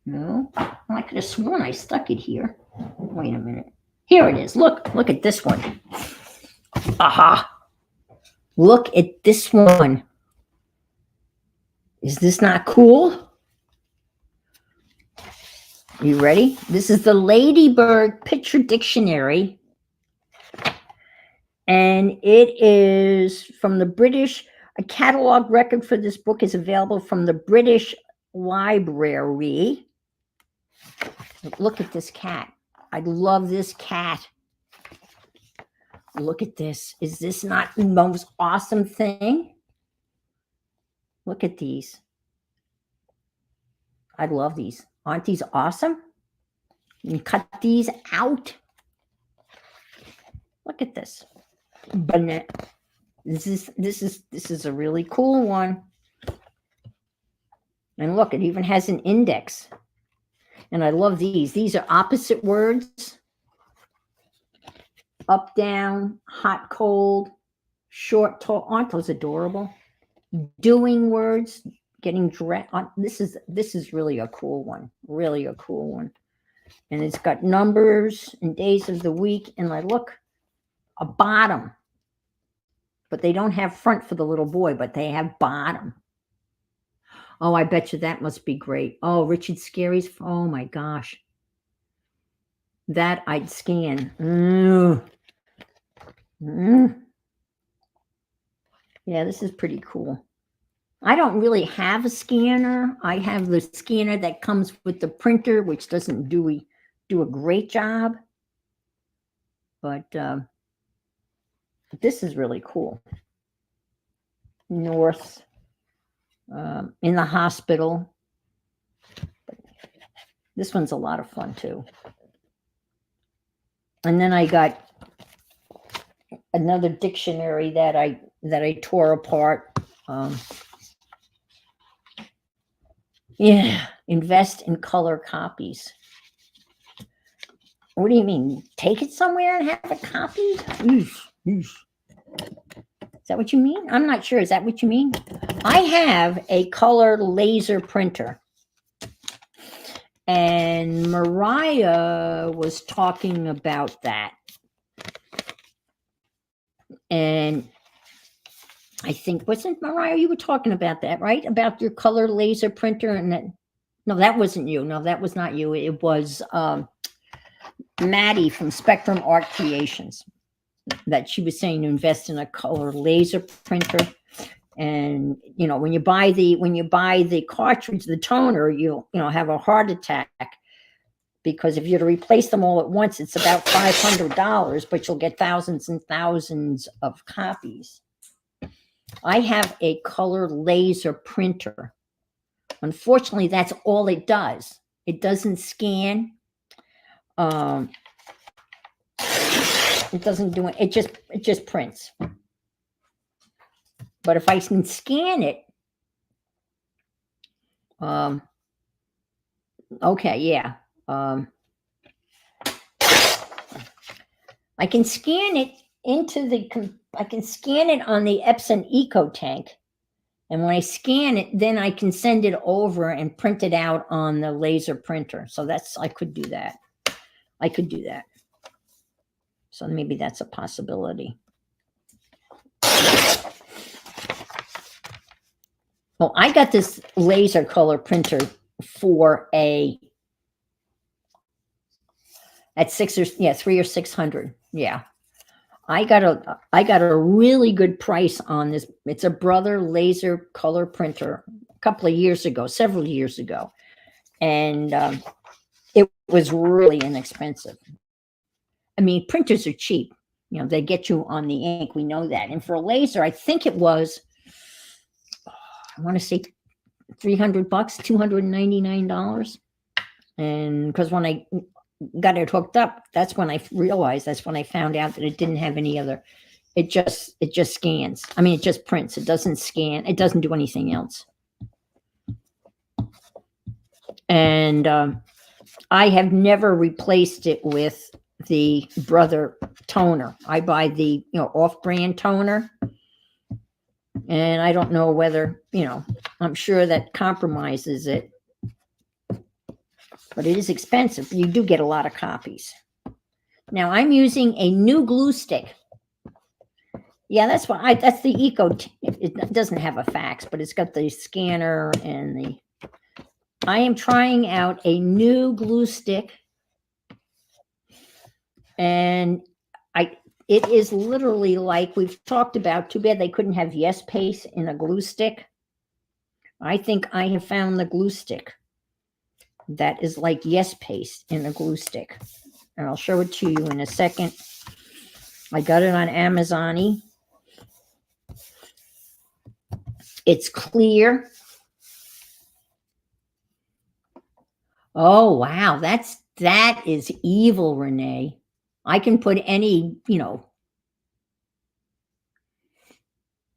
No. I could have sworn I stuck it here. Wait a minute. Here it is. Look at this one. Aha. Look at this one. Is this not cool? You ready? This is the Ladybird Picture Dictionary. And it is from the British. A catalog record for this book is available from the British Library. Look at this cat. I love this cat. Look at this. Is this not the most awesome thing? Look at these. I love these. Aren't these awesome? You can cut these out. Look at this. This is a really cool one. And look, it even has an index. And I love these. These are opposite words. Up, down, hot, cold, short, tall. Aren't those adorable? Doing words, getting dressed. This is really a cool one. Really a cool one. And it's got numbers and days of the week. And I look, a bottom. But they don't have front for the little boy, but they have bottom. Oh, I bet you that must be great. Oh, Richard Scarry's. Oh, my gosh. That I'd scan. Yeah, this is pretty cool. I don't really have a scanner. I have the scanner that comes with the printer, which doesn't do a great job. But this is really cool. North. In the hospital. This one's a lot of fun too. And then I got another dictionary that I tore apart. Yeah, invest in color copies. What do you mean? Take it somewhere and have a copy? Is that what you mean? I'm not sure. Is that what you mean? I have a color laser printer. And Mariah was talking about that. And I think, wasn't Mariah, you were talking about that, right? About your color laser printer. And that, no, that wasn't you. No, that was not you. It was Maddie from Spectrum Art Creations. That she was saying to invest in a color laser printer. And when you buy the cartridge, the toner, you'll have a heart attack, because if you're to replace them all at once, it's about $500, but you'll get thousands and thousands of copies. I have a color laser printer. Unfortunately, that's all it does. It doesn't scan. It doesn't do it. It just prints. But if I can scan it, okay, yeah. I can scan it I can scan it on the Epson Eco Tank. And when I scan it, then I can send it over and print it out on the laser printer. So I could do that. So maybe that's a possibility. Well, I got this laser color printer for at $300 or $600. Yeah. I got a really good price on this. It's a Brother laser color printer. couple of years ago, several years ago, and it was really inexpensive. I mean, printers are cheap. You know, they get you on the ink. We know that. And for a laser, I think it was, I want to say $300, $299. And because when I got it hooked up, that's when I realized, that's when I found out that it didn't have any other, it just scans. I mean, it just prints. It doesn't scan. It doesn't do anything else. And I have never replaced it with the Brother toner. I buy the, you know, off-brand toner. And I don't know whether, you know, I'm sure that compromises it. But it is expensive. You do get a lot of copies. Now I'm using a new glue stick. Yeah, that's why that's the Eco. It doesn't have a fax, but it's got the scanner and the. I am trying out a new glue stick, and it is literally like we've talked about. Too bad they couldn't have Yes Paste in a glue stick. I think I have found the glue stick that is like Yes Paste in a glue stick, and I'll show it to you in a second. I got it on Amazon. It's clear. Oh, wow. That is evil, Renee. I can put any, you know.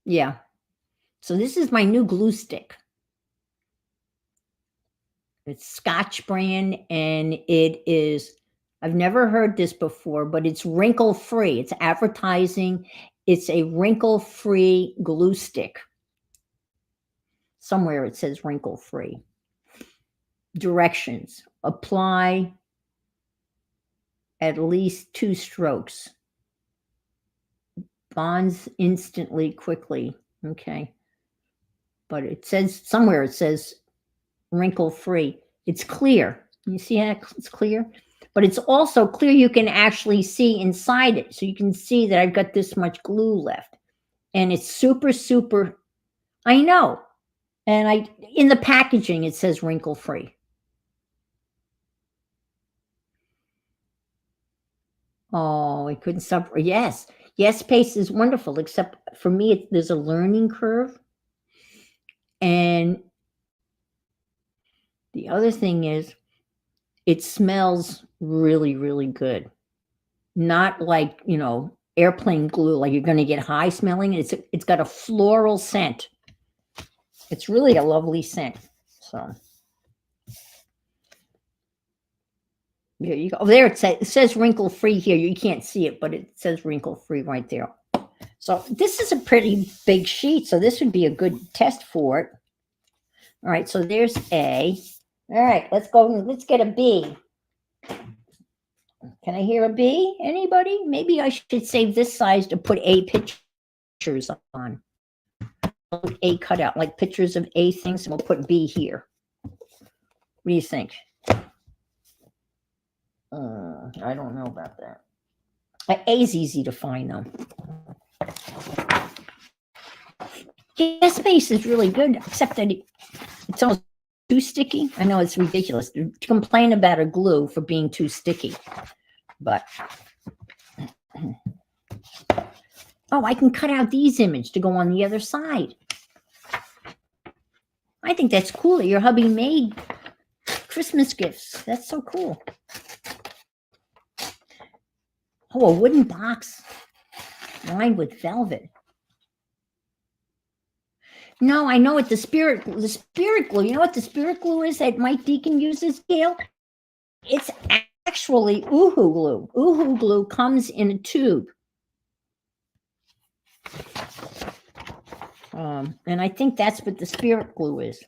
Yeah. So this is my new glue stick. It's Scotch brand, and it is, I've never heard this before, but it's wrinkle free. It's advertising. It's a wrinkle free glue stick. Somewhere it says wrinkle free. Directions: apply at least 2 strokes. Bonds instantly, quickly. Okay. But it says somewhere, it says wrinkle free. It's clear. You see how it's clear? But it's also clear you can actually see inside it. So you can see that I've got this much glue left. And it's super, super, I know. And in the packaging, it says wrinkle free. Oh, it couldn't stop. Yes. Yes, Paste is wonderful, except for me, there's a learning curve. And the other thing is, it smells really, really good. Not like, you know, airplane glue, like you're going to get high smelling. It's got a floral scent. It's really a lovely scent. So there you go. Oh, there it says wrinkle free here. You can't see it, but it says wrinkle free right there. So this is a pretty big sheet. So this would be a good test for it. All right. So there's A. All right. Let's go. Let's get a B. Can I hear a B? Anybody? Maybe I should save this size to put A pictures on. A cutout, like pictures of A things, and we'll put B here. What do you think? I don't know about that. A's easy to find, though. Yes, Paste is really good, except that it's almost too sticky. I know it's ridiculous to complain about a glue for being too sticky, but oh, I can cut out these images to go on the other side. I think that's cool. Your hubby made Christmas gifts. That's so cool. Oh, a wooden box lined with velvet. No, I know what the spirit glue. You know what the spirit glue is that Mike Deacon uses, Gail? It's actually Oohoo glue. Oohoo glue comes in a tube. And I think that's what the spirit glue is.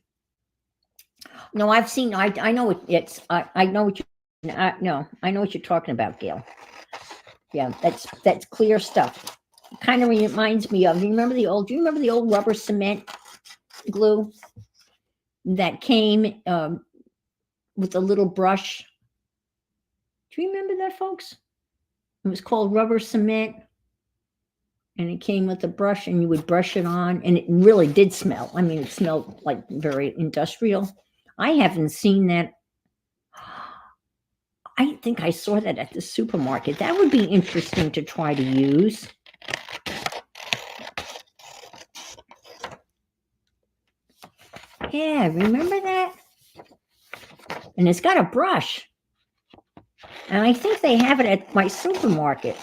No, I've seen. I know what it's. I know what you. No, I know what you're talking about, Gail. Yeah, that's clear stuff. It kind of reminds me of. Do you remember the old rubber cement glue that came with a little brush? Do you remember that, folks? It was called rubber cement. and it came with a brush, and you would brush it on, and it really did smell. I mean, it smelled like very industrial. I haven't seen that. I think I saw that at the supermarket. That would be interesting to try to use. Yeah, remember that? And it's got a brush. And I think they have it at my supermarket.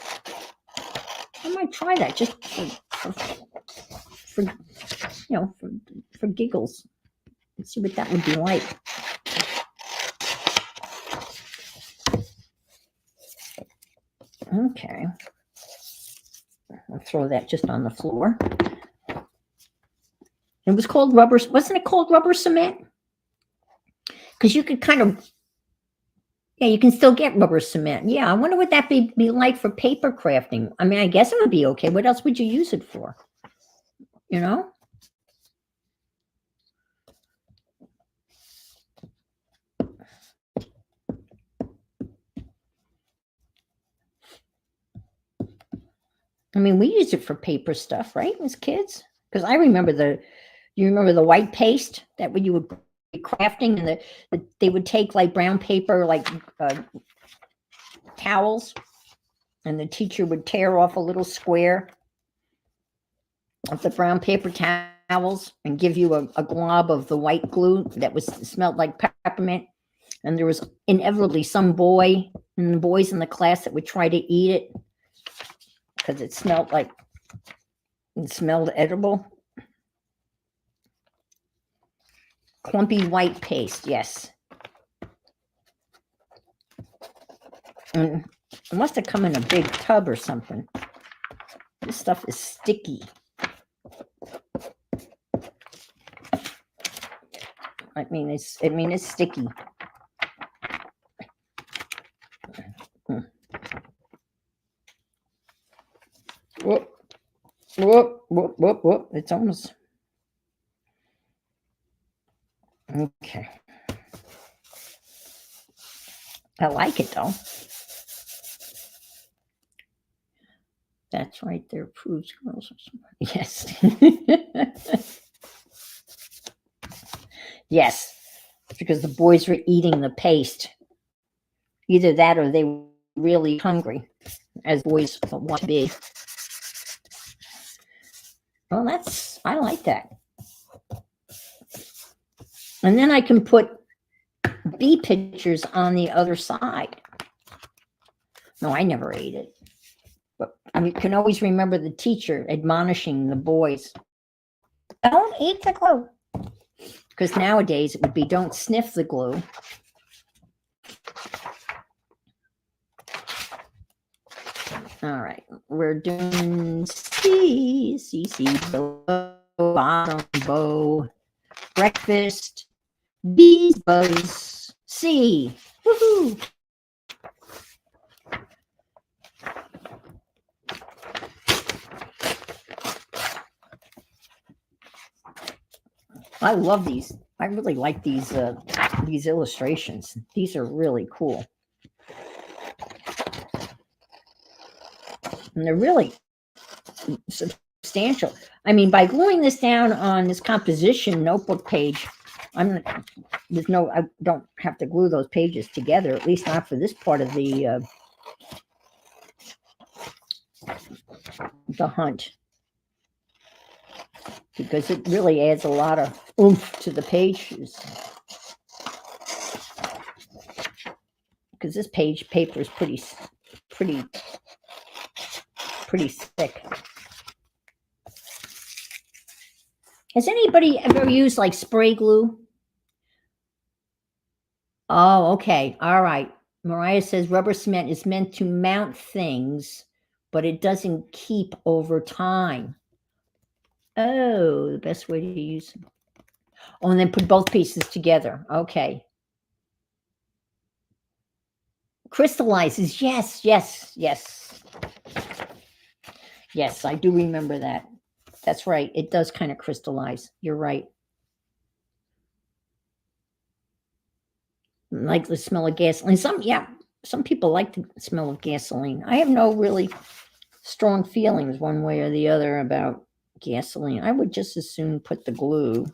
I might try that just for for giggles. Let's see what that would be like. Okay. I'll throw that just on the floor. It was called rubber, wasn't it called rubber cement? Because you could kind of, yeah, you can still get rubber cement. Yeah, I wonder what that be like for paper crafting. I mean, I guess it would be okay. What else would you use it for? You know? I mean, we used it for paper stuff, right, as kids? Because I remember you remember the white paste that when you would be crafting, and they would take like brown paper, like towels, and the teacher would tear off a little square of the brown paper towels and give you a glob of the white glue that was smelled like peppermint. And there was inevitably some boy and the boys in the class that would try to eat it because it smelled edible. Clumpy white paste, yes. And it must have come in a big tub or something. This stuff is sticky. I mean, it's sticky. Whoop, whoop, whoop, whoop, whoop. It's almost okay. I like it though. That's right there. Proves girls are smart. Yes. Yes. Because the boys were eating the paste. Either that or they were really hungry, as boys want to be. Well, I like that. And then I can put bee pictures on the other side. No, I never ate it. But I mean, can always remember the teacher admonishing the boys, don't eat the glue. Because nowadays it would be, don't sniff the glue. All right, we're doing C, bottom bow, breakfast, bees buzz, C. Woohoo! I love these. I really like these illustrations. These are really cool. And they're really substantial. I mean, by gluing this down on this composition notebook page, I don't have to glue those pages together, at least not for this part of the hunt, because it really adds a lot of oomph to the pages. Because this paper is pretty thick. Has anybody ever used like spray glue? Oh, okay. All right. Mariah says rubber cement is meant to mount things, but it doesn't keep over time. Oh, the best way to use them. Oh, and then put both pieces together. Okay. Crystallizes. Yes, yes, yes. Yes, I do remember that. That's right. It does kind of crystallize. You're right. Like the smell of gasoline. Some people like the smell of gasoline. I have no really strong feelings one way or the other about gasoline. I would just as soon put the glue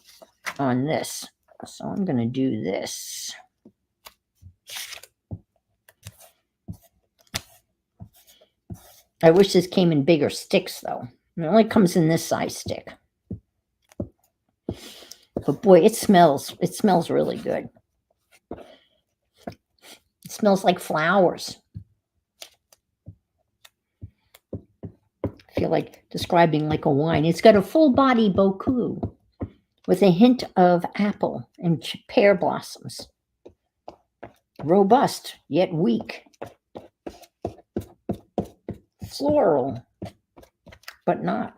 on this. So I'm going to do this. I wish this came in bigger sticks, though. It only comes in this size stick. But boy, it smells really good. It smells like flowers. I feel like describing like a wine. It's got a full body bouquet with a hint of apple and pear blossoms. Robust, yet weak. Floral, but not.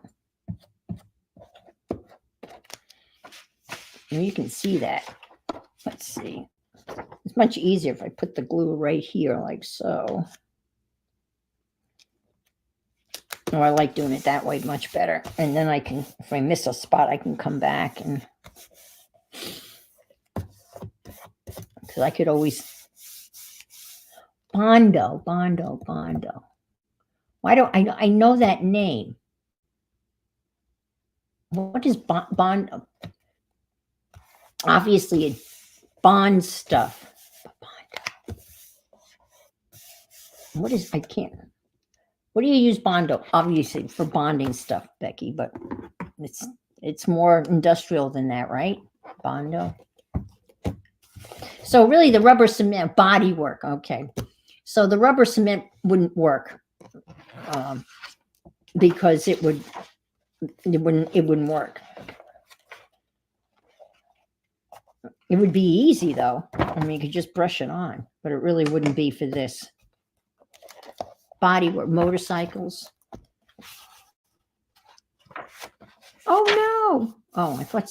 And you can see that. Let's see. It's much easier if I put the glue right here like so. Oh, I like doing it that way much better. And then I can, if I miss a spot, I can come back and, because I could always, Bondo. Why don't I know that name? What is Bondo? Obviously, it's bond stuff. What is, I can't. What do you use Bondo? Obviously for bonding stuff, Becky, but it's more industrial than that, right? Bondo. So really the rubber cement body work. Okay. So the rubber cement wouldn't work because it wouldn't work. It would be easy though. I mean, you could just brush it on, but it really wouldn't be for this. Body work, motorcycles. Oh no. Oh, I thought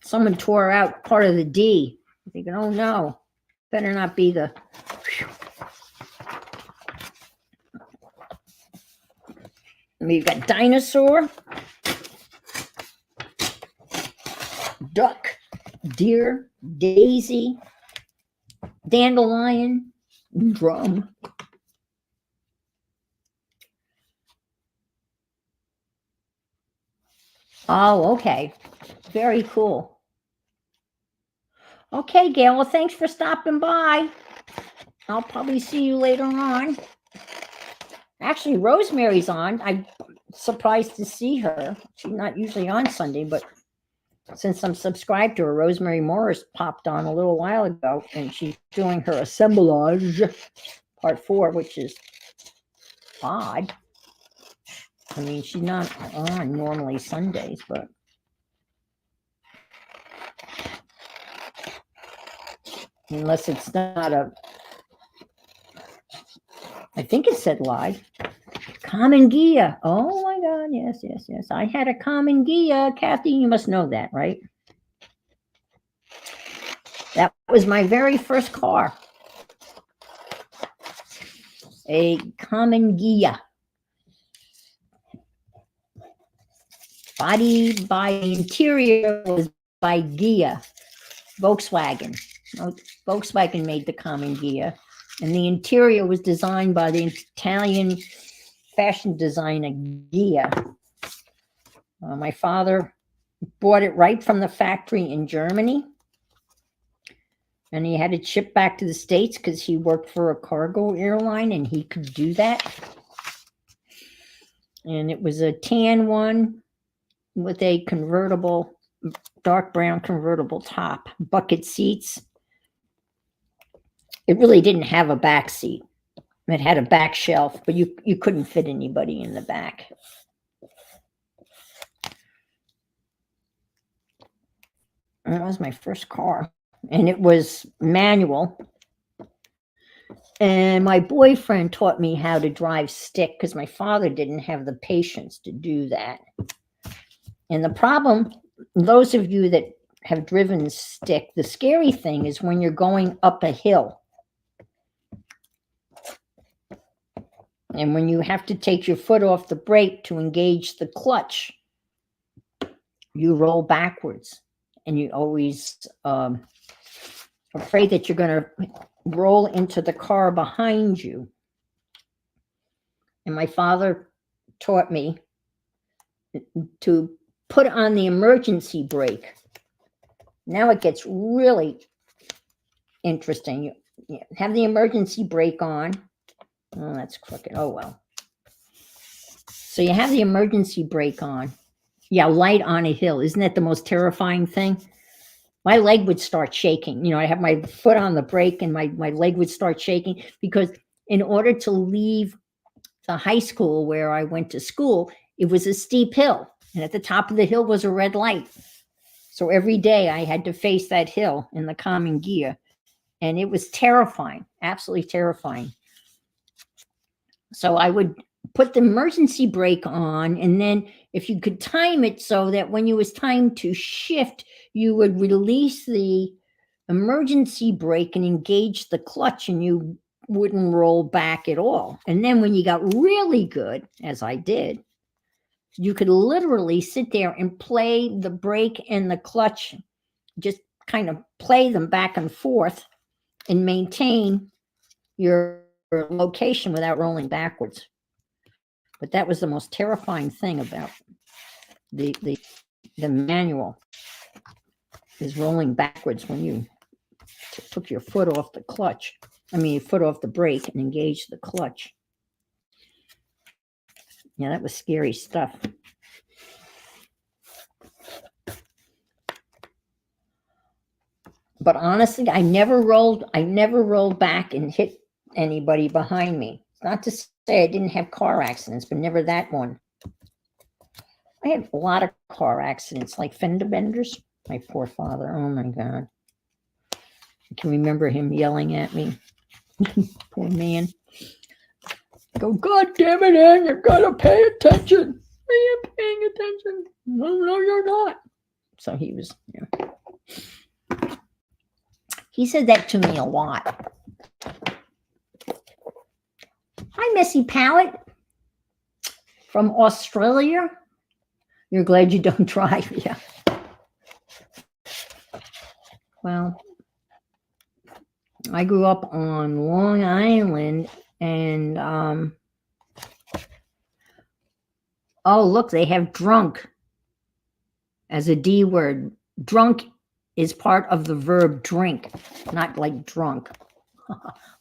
someone tore out part of the D. I'm thinking, oh no, better not be the. We've got dinosaur, duck, deer, daisy, dandelion, drum. Oh, okay. Very cool. Okay, Gail. Well, thanks for stopping by. I'll probably see you later on. Actually, Rosemary's on. I'm surprised to see her. She's not usually on Sunday, but since I'm subscribed to her, Rosemary Morris popped on a little while ago, and she's doing her assemblage part 4, which is odd. I mean, she's not on normally Sundays, but unless it's not a, I think it said live. Common Gia. Oh my God. Yes. I had a Common Gia. Kathy, you must know that, right? That was my very first car. A Common Gia. Body by interior was by Gia. Volkswagen. Volkswagen made the Common Gia. And the interior was designed by the Italian fashion designer Gia. My father bought it right from the factory in Germany. And he had it shipped back to the States because he worked for a cargo airline and he could do that. And it was a tan one with a convertible, dark brown convertible top, bucket seats. It really didn't have a back seat. It had a back shelf, but you couldn't fit anybody in the back. And that was my first car. And it was manual. And my boyfriend taught me how to drive stick because my father didn't have the patience to do that. And the problem, those of you that have driven stick, the scary thing is when you're going up a hill. And when you have to take your foot off the brake to engage the clutch, you roll backwards. And you always afraid that you're going to roll into the car behind you. and my father taught me to put on the emergency brake. Now it gets really interesting. You have the emergency brake on. Oh, that's crooked. Oh, well. So you have the emergency brake on. Yeah, light on a hill. Isn't that the most terrifying thing? My leg would start shaking. I have my foot on the brake and my leg would start shaking because in order to leave the high school where I went to school, it was a steep hill. And at the top of the hill was a red light. So every day I had to face that hill in the common gear. And it was terrifying, absolutely terrifying. So I would put the emergency brake on, and then if you could time it so that when it was time to shift, you would release the emergency brake and engage the clutch, and you wouldn't roll back at all. And then when you got really good, as I did, you could literally sit there and play the brake and the clutch, just kind of play them back and forth and maintain your location without rolling backwards. But that was the most terrifying thing about the manual, is rolling backwards when you took your foot off the clutch. Your foot off the brake and engaged the clutch. Yeah, that was scary stuff. But honestly, I never rolled back and hit anybody behind me. Not to say I didn't have car accidents, but never that one. I had a lot of car accidents, like fender benders. My poor father. Oh my God. I can remember him yelling at me. Poor man. Go, God damn it, Ann, you gotta pay attention. Are you paying attention? No, you're not. So he was, he said that to me a lot. Hi, Missy Pallet from Australia. You're glad you don't drive, yeah. Well, I grew up on Long Island, and oh, look, they have drunk as a D word. Drunk is part of the verb drink, not like drunk,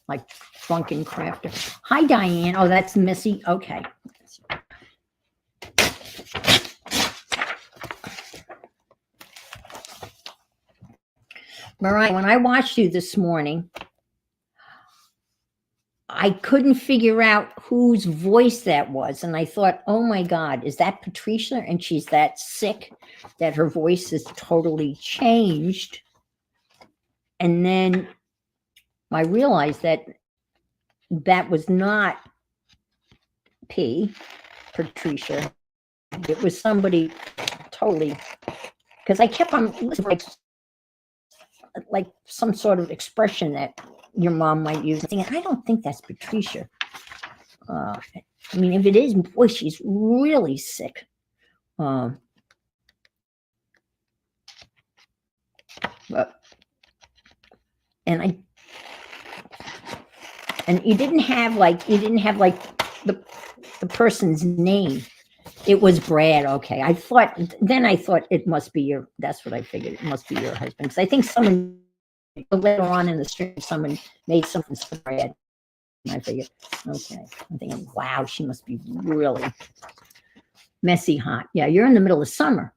like drunken crafter. Hi, Diane. Oh, that's Missy. Okay. Mariah, when I watched you this morning, I couldn't figure out whose voice that was. And I thought, oh my God, is that Patricia? And she's that sick that her voice is totally changed. And then I realized that that was not Patricia. It was somebody totally, because I kept on listening, like some sort of expression that your mom might use. Thinking, I don't think that's Patricia. If it is, boy, she's really sick. But and you didn't have like the person's name. It was Brad. Okay, I thought it must be your. That's what I figured. It must be your husband, because I think someone later on in the stream, someone made something for Brad. And I figured, okay. I'm thinking, wow, she must be really messy hot. Yeah, you're in the middle of summer,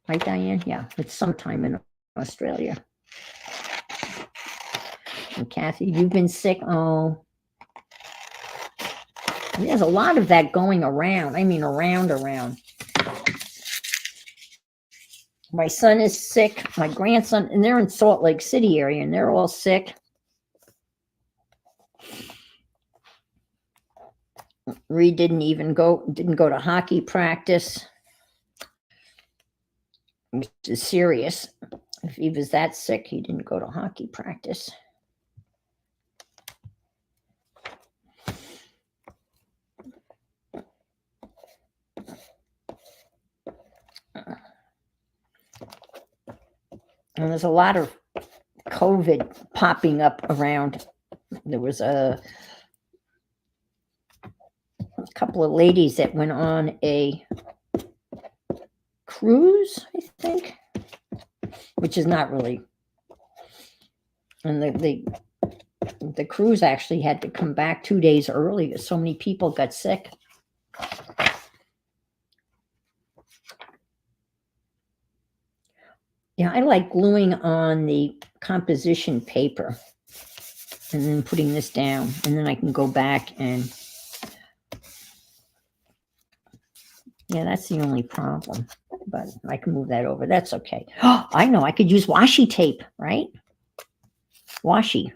right, Diane? Yeah, it's sometime in Australia. And Kathy, you've been sick. Oh. There's a lot of that going around. Around. My son is sick. My grandson, and they're in Salt Lake City area, and they're all sick. Reed didn't go to hockey practice, which is serious. If he was that sick, he didn't go to hockey practice. And there's a lot of COVID popping up around. There was a couple of ladies that went on a cruise, I think, which is not really. And the cruise actually had to come back 2 days early because so many people got sick. Yeah, I like gluing on the composition paper and then putting this down, and then I can go back and, yeah, that's the only problem, but I can move that over. That's okay. Oh, I know, I could use washi tape, right? Washi.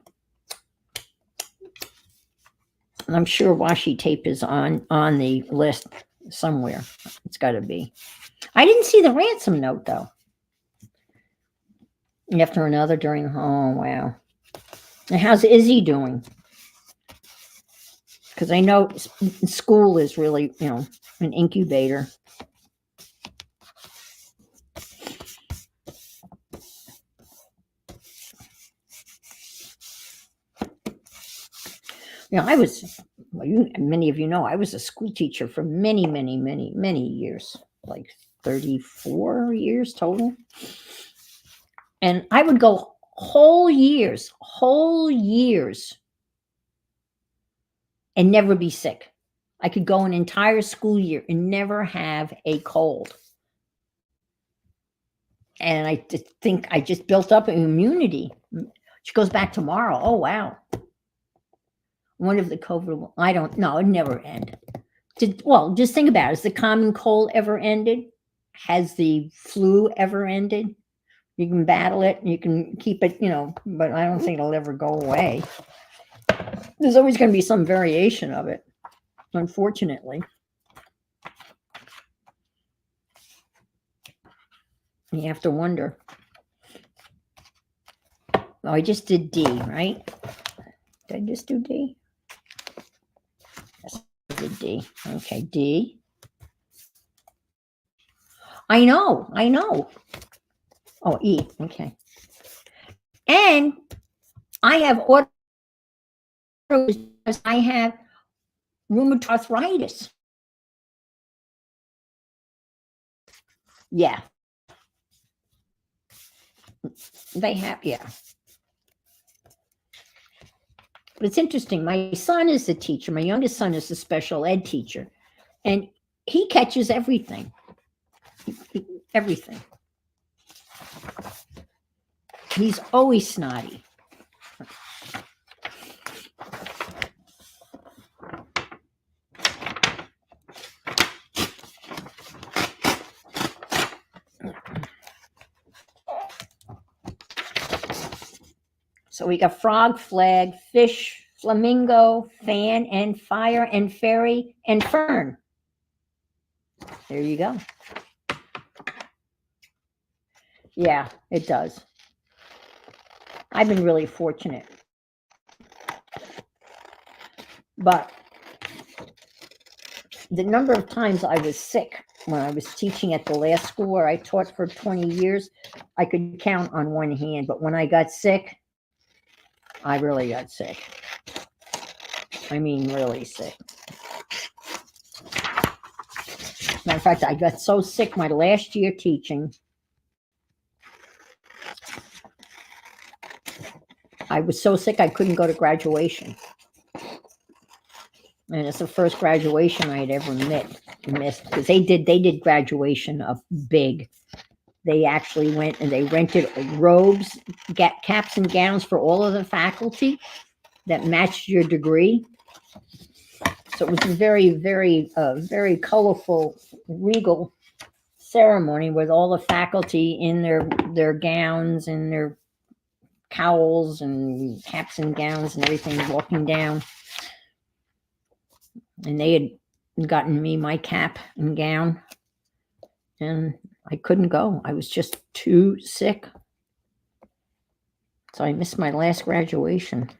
And I'm sure washi tape is on the list somewhere. It's got to be. I didn't see the ransom note, though. After another during, oh, wow. And how's Izzy doing? Because I know school is really, an incubator. I was, well, many of you know, I was a school teacher for many, many, many, many years, like 34 years total. And I would go whole years, and never be sick. I could go an entire school year and never have a cold. And I think I just built up an immunity. She goes back tomorrow. Oh, wow. One of the COVID, I don't know, it never ended. Well, just think about it. Has the common cold ever ended? Has the flu ever ended? You can battle it, you can keep it, but I don't think it'll ever go away. There's always going to be some variation of it, unfortunately. You have to wonder. Oh, I just did D, right? Did I just do D? Yes, I did D. Okay, D. I know. Oh, E, okay. And I have because I have rheumatoid arthritis. Yeah. They have, yeah. But it's interesting. My son is a teacher. My youngest son is a special ed teacher. And he catches everything. Everything. He's always snotty. So we got frog, flag, fish, flamingo, fan, and fire, and fairy, and fern. There you go. Yeah, it does. I've been really fortunate. But the number of times I was sick when I was teaching at the last school where I taught for 20 years, I could count on one hand. But when I got sick, I really got sick. I mean, really sick. Matter of fact, I got so sick my last year teaching. I was so sick I couldn't go to graduation. And it's the first graduation I had ever missed because they did graduation of big. They actually went and they rented robes, caps and gowns for all of the faculty that matched your degree. So it was a very, very, very colorful, regal ceremony with all the faculty in their gowns and their cowls and caps and gowns and everything walking down. And they had gotten me my cap and gown, and I couldn't go. I was just too sick. So I missed my last graduation.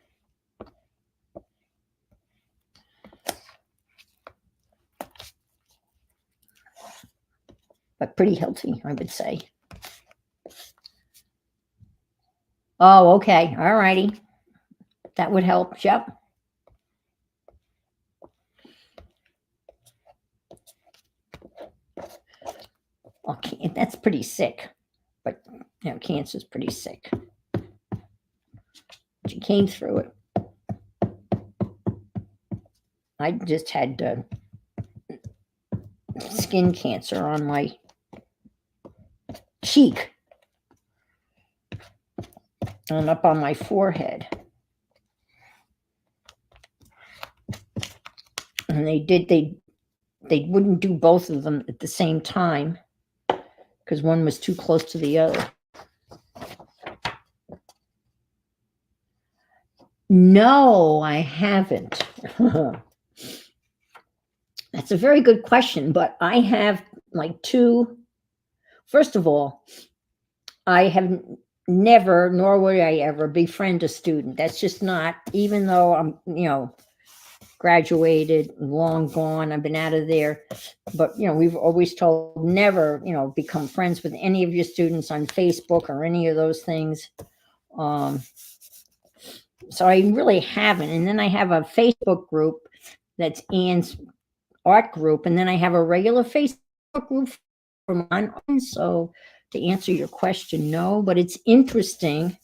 But pretty healthy, I would say. Oh, okay. All righty. That would help. Yep. Well, that's pretty sick, but cancer's pretty sick. She came through it. I just had skin cancer on my cheek and up on my forehead. And they wouldn't do both of them at the same time because one was too close to the other. No, I haven't. That's a very good question, but I have like two. First of all, I have never, nor would I ever, befriend a student. That's just not, even though I'm, graduated, long gone, I've been out of there. But, we've always told never, become friends with any of your students on Facebook or any of those things. So I really haven't. And then I have a Facebook group that's Ann's art group. And then I have a regular Facebook group for mine. So to answer your question, no, but it's interesting.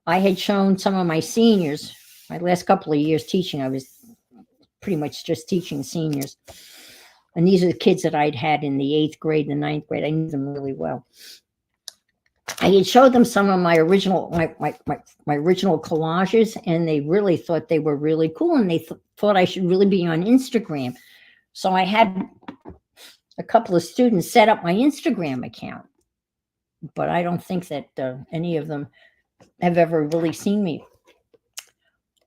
I had shown some of my seniors, my last couple of years teaching, I was pretty much just teaching seniors. And these are the kids that I'd had in the 8th grade and the 9th grade. I knew them really well. I had showed them some of my original my original collages, and they really thought they were really cool, and they thought I should really be on Instagram. So I had a couple of students set up my Instagram account, but I don't think that any of them have ever really seen me.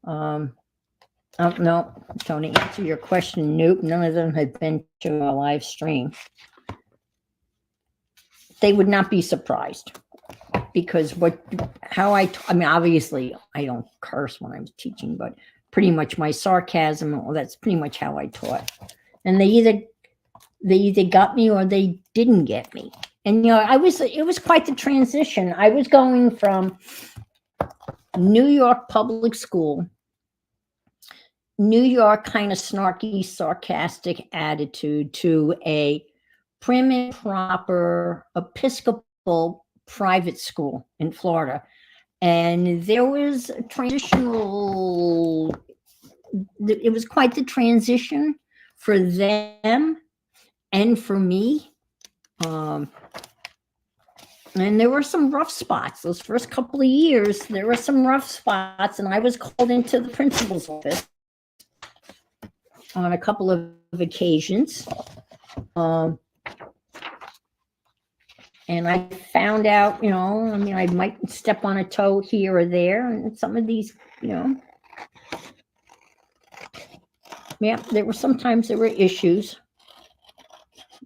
No, Tony, answer your question. Nope, none of them have been to a live stream. They would not be surprised. Because I mean, obviously I don't curse when I'm teaching, but pretty much my sarcasm, well, that's pretty much how I taught. And they either got me or they didn't get me. And, it was quite the transition. I was going from New York public school, New York kind of snarky, sarcastic attitude to a prim and proper Episcopal private school in Florida. And there was a transitional, it was quite the transition for them and for me. And there were some rough spots. Those first couple of years, there were some rough spots, and I was called into the principal's office on a couple of occasions. And I found out, I might step on a toe here or there. And some of these, yeah, sometimes there were issues.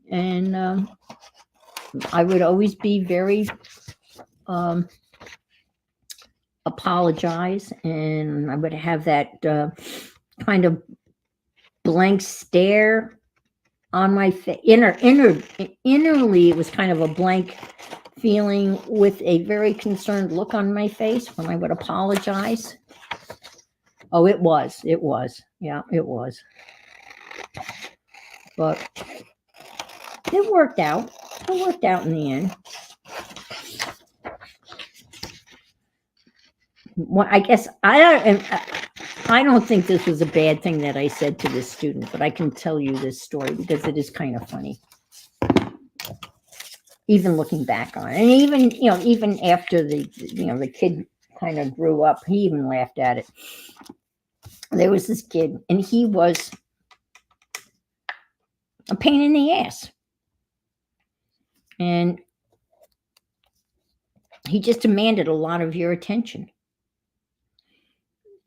And I would always be very apologize. And I would have that kind of blank stare on my face. Innerly, it was kind of a blank feeling with a very concerned look on my face when I would apologize. Oh, it was. Yeah, it was. But it worked out. It worked out in the end. Well, I guess I don't think this was a bad thing that I said to this student, but I can tell you this story because it is kind of funny. Even looking back on it, and even after the kid kind of grew up, he even laughed at it. There was this kid, and he was a pain in the ass. And he just demanded a lot of your attention.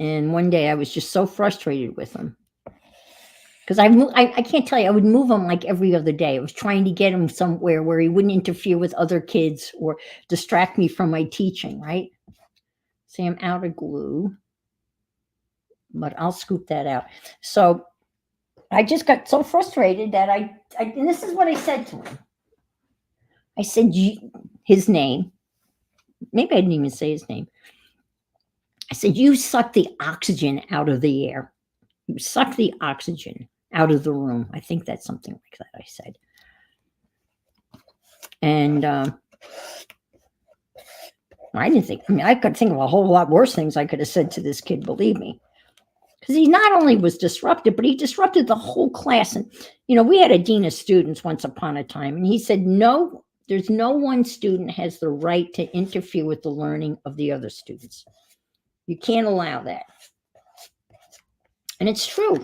And one day I was just so frustrated with him. Because I can't tell you, I would move him like every other day. I was trying to get him somewhere where he wouldn't interfere with other kids or distract me from my teaching, right? See, I'm out of glue, but I'll scoop that out. So I just got so frustrated that and this is what I said to him. I said, his name, maybe I didn't even say his name. I said, you suck the oxygen out of the air. You suck the oxygen out of the room. I think that's something like that I said. And I didn't think, I mean, I could think of a whole lot worse things I could have said to this kid, believe me. Because he not only was disruptive, but he disrupted the whole class. And, we had a dean of students once upon a time, and he said, no, there's no one student has the right to interfere with the learning of the other students. You can't allow that. And it's true.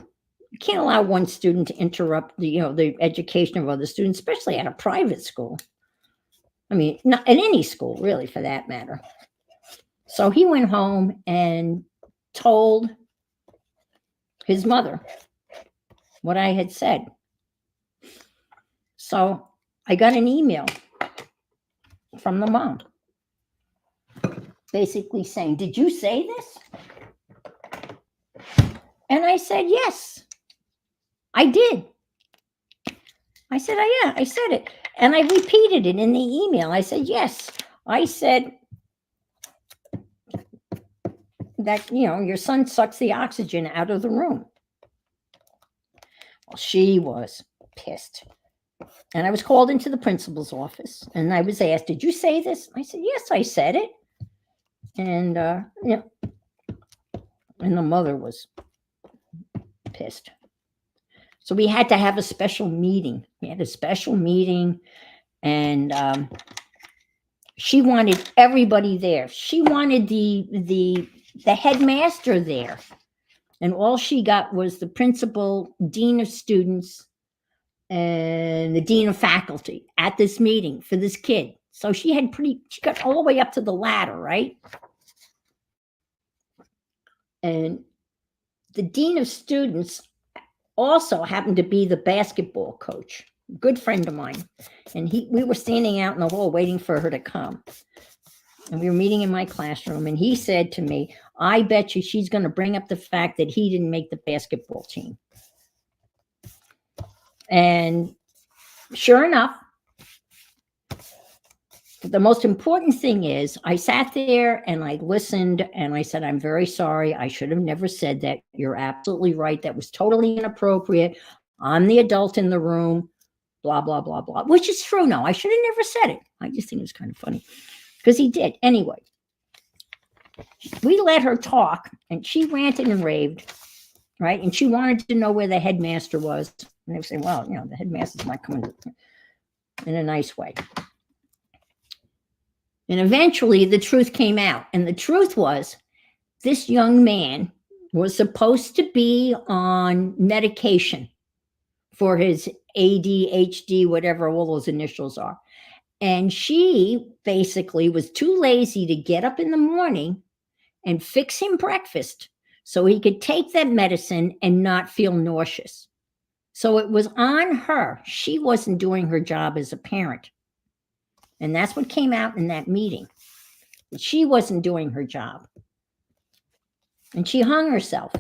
You can't allow one student to interrupt the education of other students, especially at a private school. I mean, not at any school, really, for that matter. So he went home and told his mother what I had said. So I got an email from the mom basically saying, did you say this? And I said, yes, I did. I said, oh, yeah, I said it. And I repeated it in the email. I said, yes, I said that, your son sucks the oxygen out of the room. Well, she was pissed. And I was called into the principal's office and I was asked, did you say this? I said, yes, I said it. And, and the mother was pissed. So we had to have a special meeting. We had a special meeting and she wanted everybody there. She wanted the headmaster there. And all she got was the principal, dean of students, and the dean of faculty at this meeting for this kid. So she got all the way up to the ladder, right? And the dean of students also happened to be the basketball coach, good friend of mine. And we were standing out in the hall waiting for her to come. And we were meeting in my classroom. And he said to me, I bet you she's going to bring up the fact that he didn't make the basketball team. And sure enough, the most important thing is I sat there and I listened and I said, I'm very sorry. I should have never said that. You're absolutely right. That was totally inappropriate. I'm the adult in the room, blah, blah, blah, blah, which is true. No, I should have never said it. I just think it was kind of funny because he did. Anyway, we let her talk and she ranted and raved, right? And she wanted to know where the headmaster was. And they would say, well, the headmaster's not coming in a nice way. And eventually the truth came out. And the truth was this young man was supposed to be on medication for his ADHD, whatever all those initials are. And she basically was too lazy to get up in the morning and fix him breakfast so he could take that medicine and not feel nauseous. So it was on her. She wasn't doing her job as a parent. And that's what came out in that meeting. She wasn't doing her job. And she hung herself.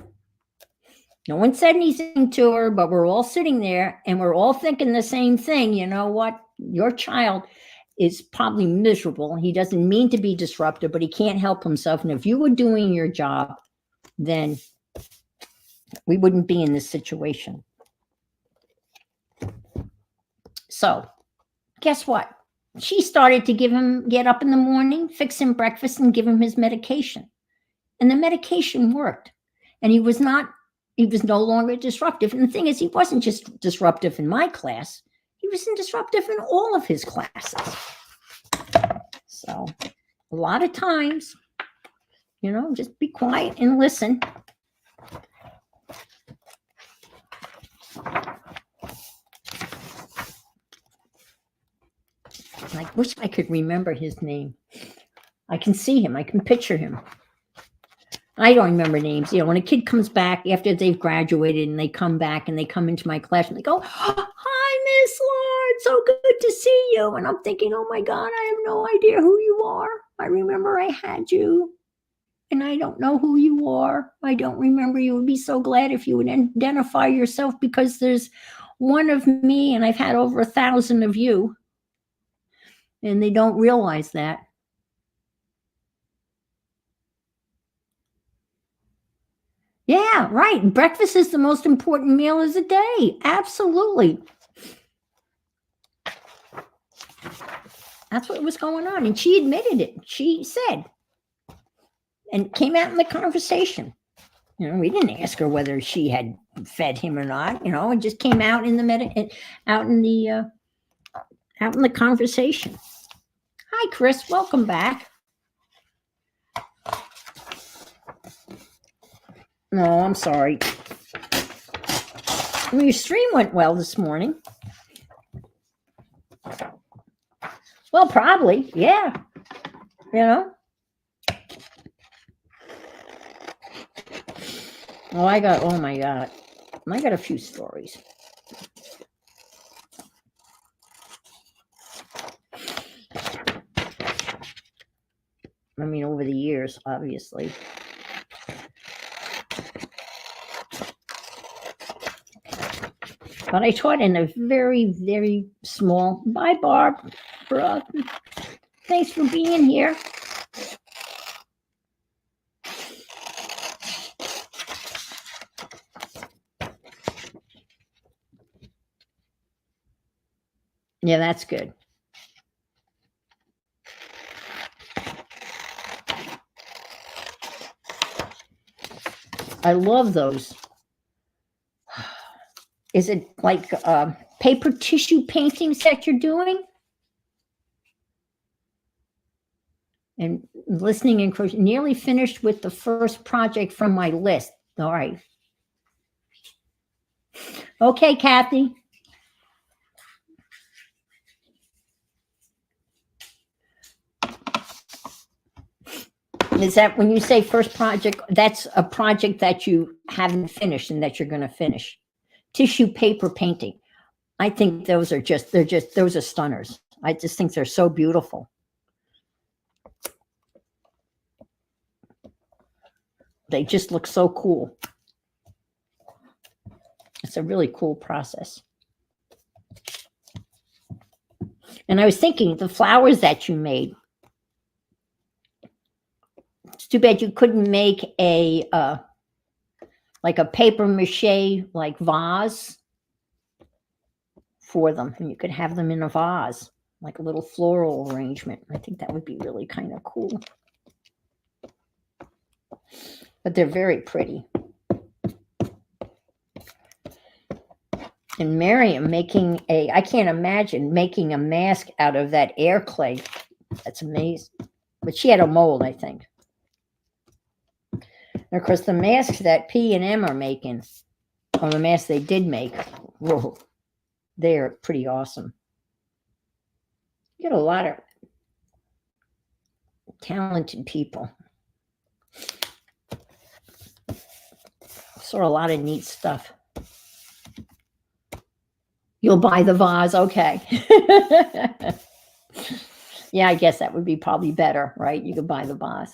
No one said anything to her, but we're all sitting there and we're all thinking the same thing. You know what? Your child is probably miserable. He doesn't mean to be disruptive, but he can't help himself. And if you were doing your job, then we wouldn't be in this situation. So guess what? She started to get up in the morning, fix him breakfast, and give him his medication. And the medication worked. And he was no longer disruptive. And the thing is, he wasn't just disruptive in my class. He was disruptive in all of his classes. So a lot of times, just be quiet and listen. I wish I could remember his name. I can see him. I can picture him. I don't remember names. When a kid comes back after they've graduated and they come back and they come into my class and they go, hi, Miss Lord, so good to see you. And I'm thinking, oh my God, I have no idea who you are. I remember I had you and I don't know who you are. I don't remember you. Would be so glad if you would identify yourself because there's one of me and I've had over 1,000 of you. And they don't realize that. Yeah, right. Breakfast is the most important meal of the day. Absolutely. That's what was going on. And she admitted it. She said, and it came out in the conversation. We didn't ask her whether she had fed him or not. It just came out in the out in the conversation. Hi, Chris. Welcome back. No, I'm sorry. Your stream went well this morning. Well, probably, yeah. Oh, oh my God. I got a few stories. Over the years, obviously. But I taught in a very, very small. Bye, Barbara. Thanks for being here. Yeah, that's good. I love those. Is it like paper tissue paintings that you're doing? And listening and nearly finished with the first project from my list. All right. Okay, Kathy. Is that when you say first project, that's a project that you haven't finished and that you're going to finish? Tissue paper painting. I think those are those are stunners. I just think they're so beautiful. They just look so cool. It's a really cool process. And I was thinking the flowers that you made, it's too bad you couldn't make a like a paper mache like vase for them, and you could have them in a vase, like a little floral arrangement. I think that would be really kind of cool. But they're very pretty. And Miriam making I can't imagine making a mask out of that air clay. That's amazing. But she had a mold, I think. And of course, the masks that P and M are making, or the masks they did make, whoa, they're pretty awesome. You get a lot of talented people. Saw a lot of neat stuff. You'll buy the vase, okay. Yeah, I guess that would be probably better, right? You could buy the vase.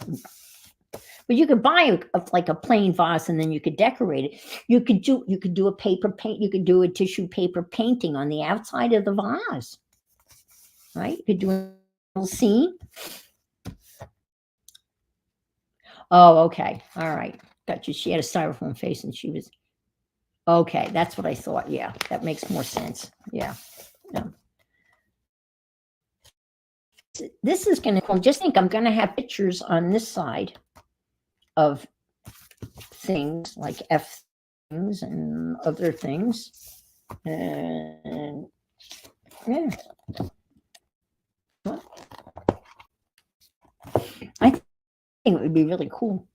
But you could buy like a plain vase and then you could decorate it. You could do a paper paint. You could do a tissue paper painting on the outside of the vase, right? You could do a little scene. Oh, okay, all right, got you. She had a styrofoam face and she was okay. That's what I thought. Yeah, that makes more sense. Yeah. This is going to just think I'm going to have pictures on this side of things like F things and other things. And yeah. I think it would be really cool.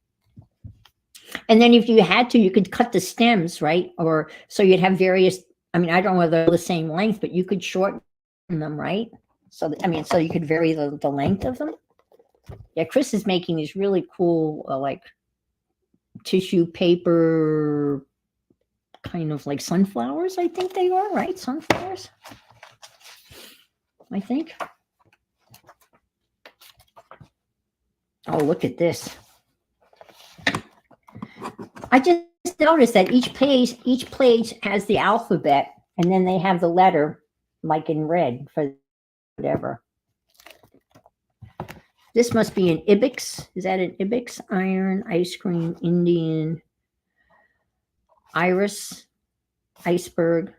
And then if you had to, you could cut the stems, right? Or so you'd have various, I don't know whether they're the same length, but you could shorten them, right? So, so you could vary the length of them. Yeah, Chris is making these really cool, like tissue paper, kind of like sunflowers, I think they are, right? Sunflowers, I think. Oh, look at this. I just noticed that each page has the alphabet, and then they have the letter like in red for whatever. This must be an Ibex. Is that an Ibex? Iron, ice cream, Indian, iris, iceberg,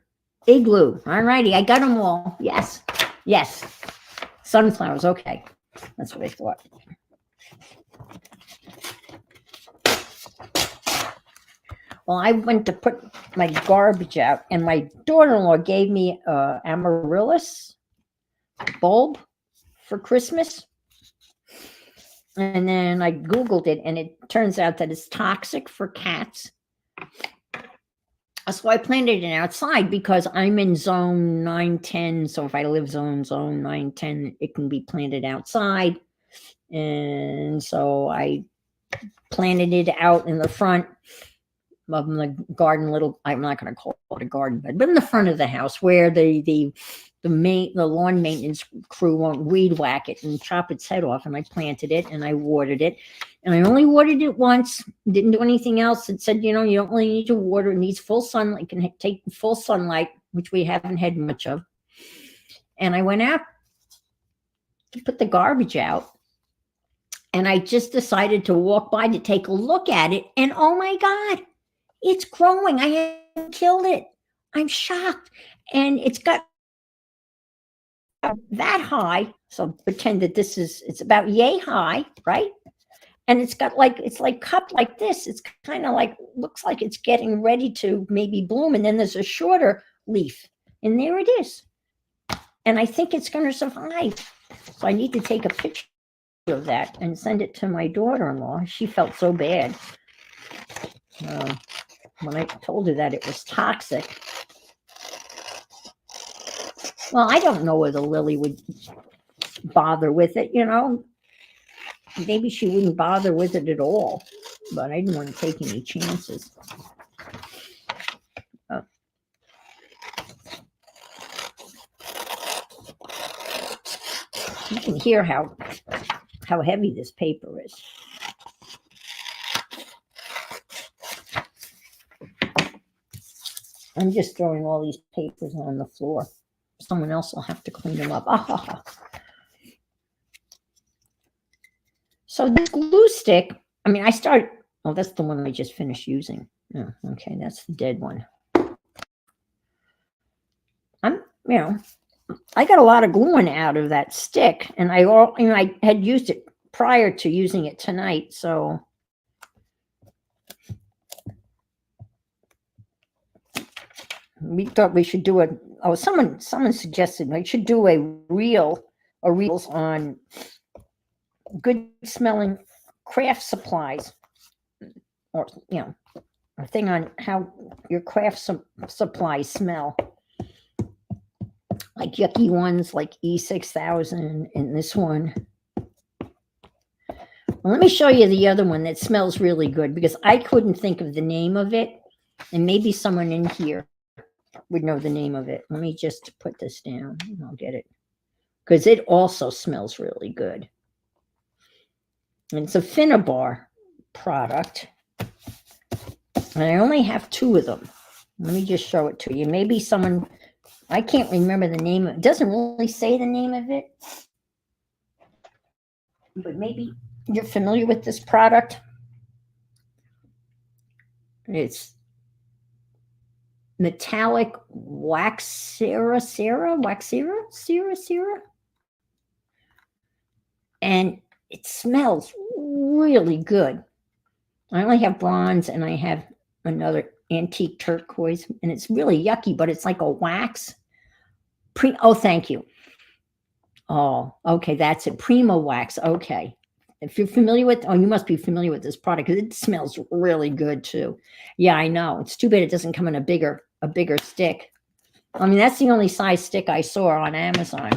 igloo. All righty, I got them all. Yes. Sunflowers, okay. That's what I thought. Well, I went to put my garbage out, and my daughter-in-law gave me a amaryllis bulb for Christmas. And then I Googled it, and it turns out that it's toxic for cats. So I planted it outside because I'm in zone 910. So if I live zone 910, it can be planted outside. And so I planted it out in the front of the garden, I'm not going to call it a garden bed, but in the front of the house where the lawn maintenance crew won't weed whack it and chop its head off. And I planted it and I watered it, and I only watered it once, didn't do anything else. It said, you don't really need to water. It needs full sunlight. It can take full sunlight, which we haven't had much of. And I went out to put the garbage out, and I just decided to walk by to take a look at it. And oh my God, it's growing. I haven't killed it. I'm shocked. And it's got that high. So pretend that it's about yay high, right? And it's like cupped like this. It's kind of like, looks like it's getting ready to maybe bloom. And then there's a shorter leaf. And there it is. And I think it's going to survive. So I need to take a picture of that and send it to my daughter-in-law. She felt so bad when I told her that it was toxic. Well, I don't know whether Lily would bother with it, Maybe she wouldn't bother with it at all, but I didn't want to take any chances. You can hear how heavy this paper is. I'm just throwing all these papers on the floor. Someone else will have to clean them up. So this glue stick, that's the one I just finished using. Oh, okay, that's the dead one. I got a lot of gluing out of that stick, and I had used it prior to using it tonight, so we thought we should do someone suggested we should do a reels on good smelling craft supplies, or a thing on how your craft supplies smell, like yucky ones like E6000 and this one. Well, let me show you the other one that smells really good, because I couldn't think of the name of it, and maybe someone in here would know the name of it. Let me just put this down and I'll get it, because it also smells really good. And it's a Finnabar product, and I only have 2 of them. Let me just show it to you. Maybe someone, I can't remember the name of it. It doesn't really say the name of it, but maybe you're familiar with this product. It's metallic waxera, and it smells really good. I only have bronze, and I have another antique turquoise, and it's really yucky, but it's like a wax. Thank you. Oh, okay, that's it. Prima wax. Okay. If you're familiar with, you must be familiar with this product, because it smells really good too. Yeah, I know. It's too bad it doesn't come in a bigger stick. That's the only size stick I saw on Amazon,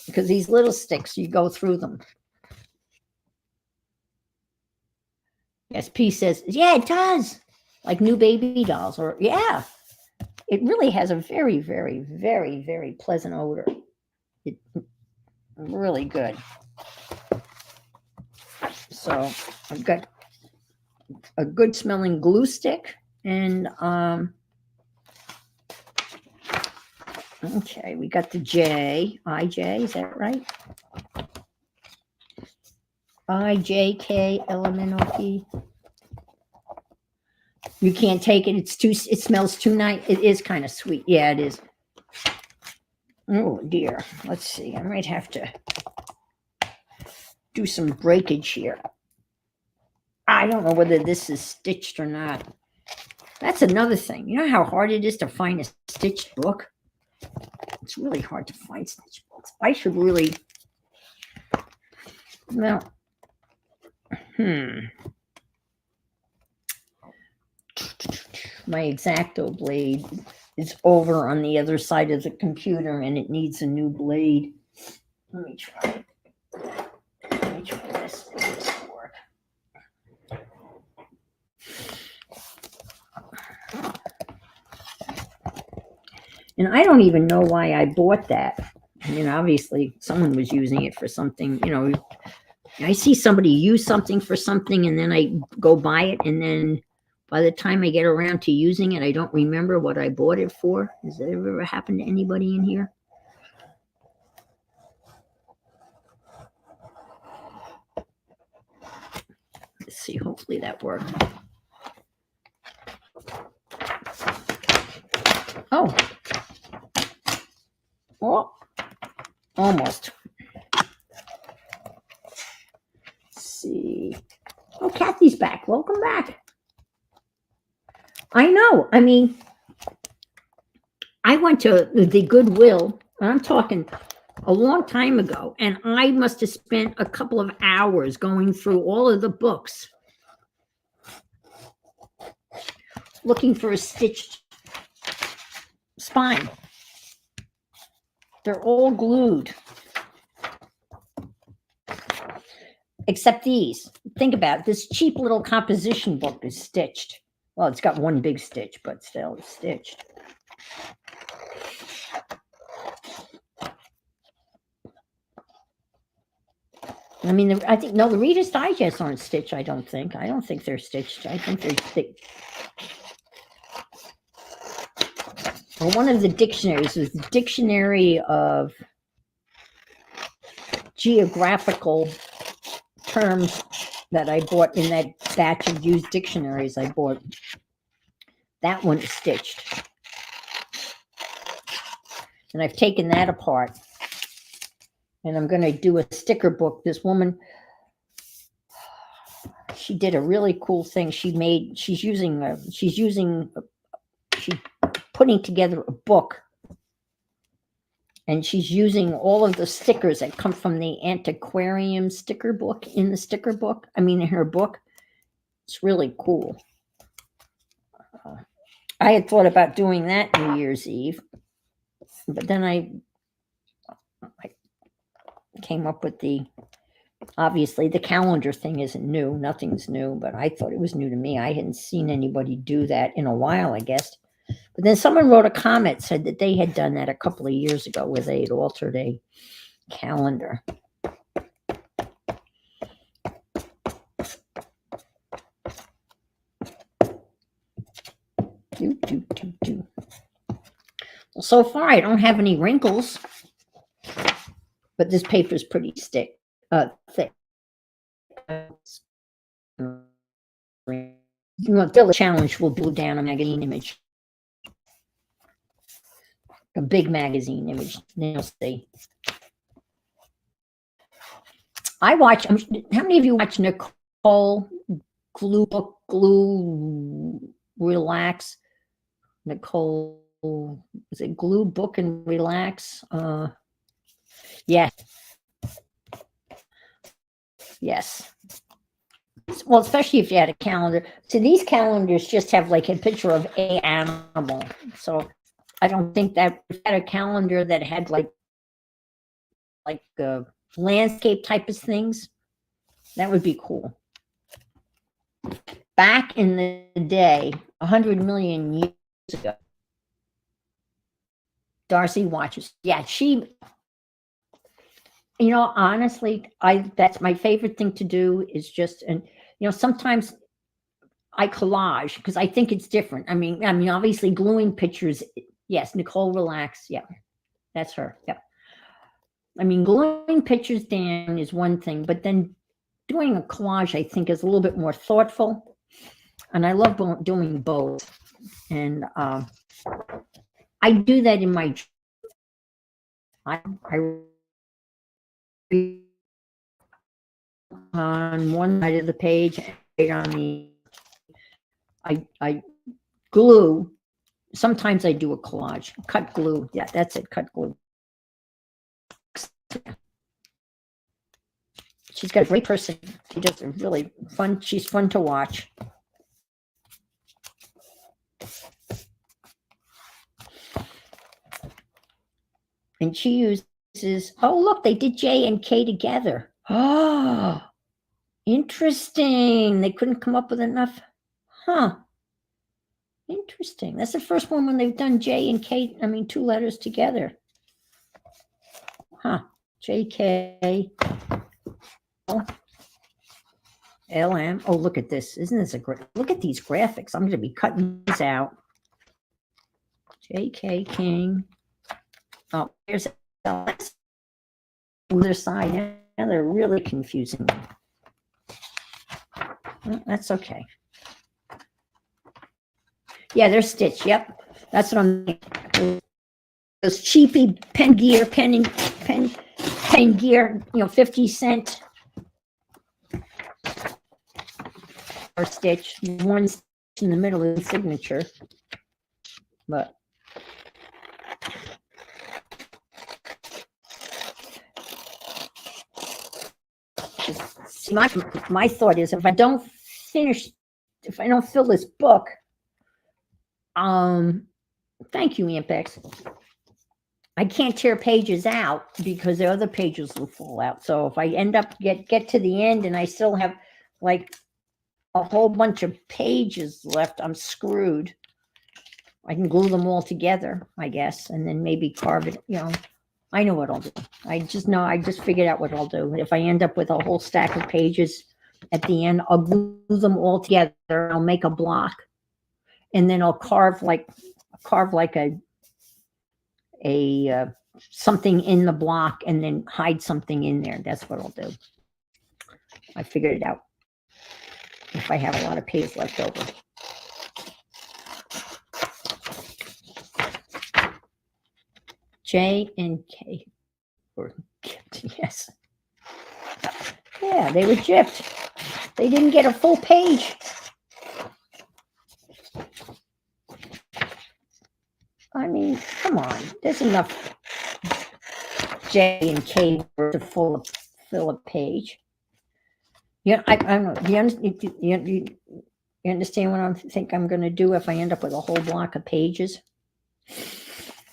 because these little sticks, you go through them. SP says, yeah, it does. Like new baby dolls, or yeah. It really has a very, very, very, very pleasant odor. It's really good. So I've got a good smelling glue stick, and okay, we got the IJ, is that right? IJKLMNOP. You can't take it. It smells too nice. It is kind of sweet. Yeah, it is. Oh dear. Let's see. I might have to do some breakage here. I don't know whether this is stitched or not. That's another thing. You know how hard it is to find a stitched book? It's really hard to find stitched books. I should really. Well, my X-Acto blade is over on the other side of the computer and it needs a new blade. Let me try. Let me try this. This will work. And I don't even know why I bought that. I mean, obviously, someone was using it for something. You know, I see somebody use something for something, and then I go buy it, and then by the time I get around to using it, I don't remember what I bought it for. Has that ever happened to anybody in here? Let's see. Hopefully that worked. Oh. Oh. Almost. Let's see. Oh, Kathy's back. Welcome back. I know. I mean, I went to the Goodwill, and I'm talking a long time ago, and I must have spent a couple of hours going through all of the books looking for a stitched spine. They're all glued. Except these. Think about it. This cheap little composition book is stitched. Well, it's got one big stitch, but still it's stitched. I mean, I think, no, the Reader's Digest aren't stitched, I don't think. I don't think they're stitched. I think they're thick. Well, one of the dictionaries was the Dictionary of Geographical Terms that I bought in that batch of used dictionaries I bought. That one is stitched. And I've taken that apart. And I'm going to do a sticker book. This woman, she did a really cool thing. She's putting together a book. And she's using all of the stickers that come from the antiquarium sticker book in the sticker book. I mean, in her book. It's really cool. I had thought about doing that New Year's Eve. But then I came up with obviously the calendar thing isn't new. Nothing's new, but I thought it was new to me. I hadn't seen anybody do that in a while, I guess. But then someone wrote a comment, said that they had done that a couple of years ago where they had altered a calendar. Well, so far I don't have any wrinkles, but this paper is pretty thick. The challenge will glue down a magazine image, a big magazine image. Then you'll see. I watch. How many of you watch Nicole Glue Relax? Nicole, is it Glue Book and Relax? Yes. Yes. Well, especially if you had a calendar. So these calendars just have like a picture of an animal. So I don't think that if you had a calendar that had like landscape type of things, that would be cool. Back in the day, 100 million years ago, Darcy watches. Yeah, honestly, that's my favorite thing to do is just, and sometimes I collage because I think it's different. I mean, obviously gluing pictures. Yes, Nicole Relax. Yeah, that's her. Yep. I mean, gluing pictures down is one thing, but then doing a collage, I think, is a little bit more thoughtful. And I love doing both. And I do that in my on one side of the page and on the I glue. Sometimes I do a collage. Cut glue. Yeah, that's it. Cut glue. She's got a great person. She does a really fun. She's fun to watch. And she uses. Oh, look, they did J and K together. Oh, interesting. They couldn't come up with enough. Huh. Interesting. That's the first one when they've done J and K. I mean, two letters together. Huh. JK. LM. Oh, look at this. Isn't this a great? Look at these graphics. I'm going to be cutting these out. JK King. Oh, here's the other side. Now they're really confusing me. Well, that's okay. Yeah, they're stitched. Yep. That's what I'm thinking. Those cheapy pen gear, pen gear, 50-cent. Or stitch. One stitch in the middle of the signature. But see, my thought is if I don't fill this book, thank you, Ampex. I can't tear pages out because the other pages will fall out. So if I end up get to the end and I still have like a whole bunch of pages left, I'm screwed. I can glue them all together, I guess, and then maybe carve it, I know what I'll do. I just figured out what I'll do. If I end up with a whole stack of pages at the end, I'll glue them all together. I'll make a block, and then I'll carve like a something in the block, and then hide something in there. That's what I'll do. I figured it out. If I have a lot of pages left over. J and K were gypped, yes. Yeah, they were gypped. They didn't get a full page. I mean, come on. There's enough J and K to fill a page. Yeah, I don't know. Do you understand what I think I'm going to do if I end up with a whole block of pages?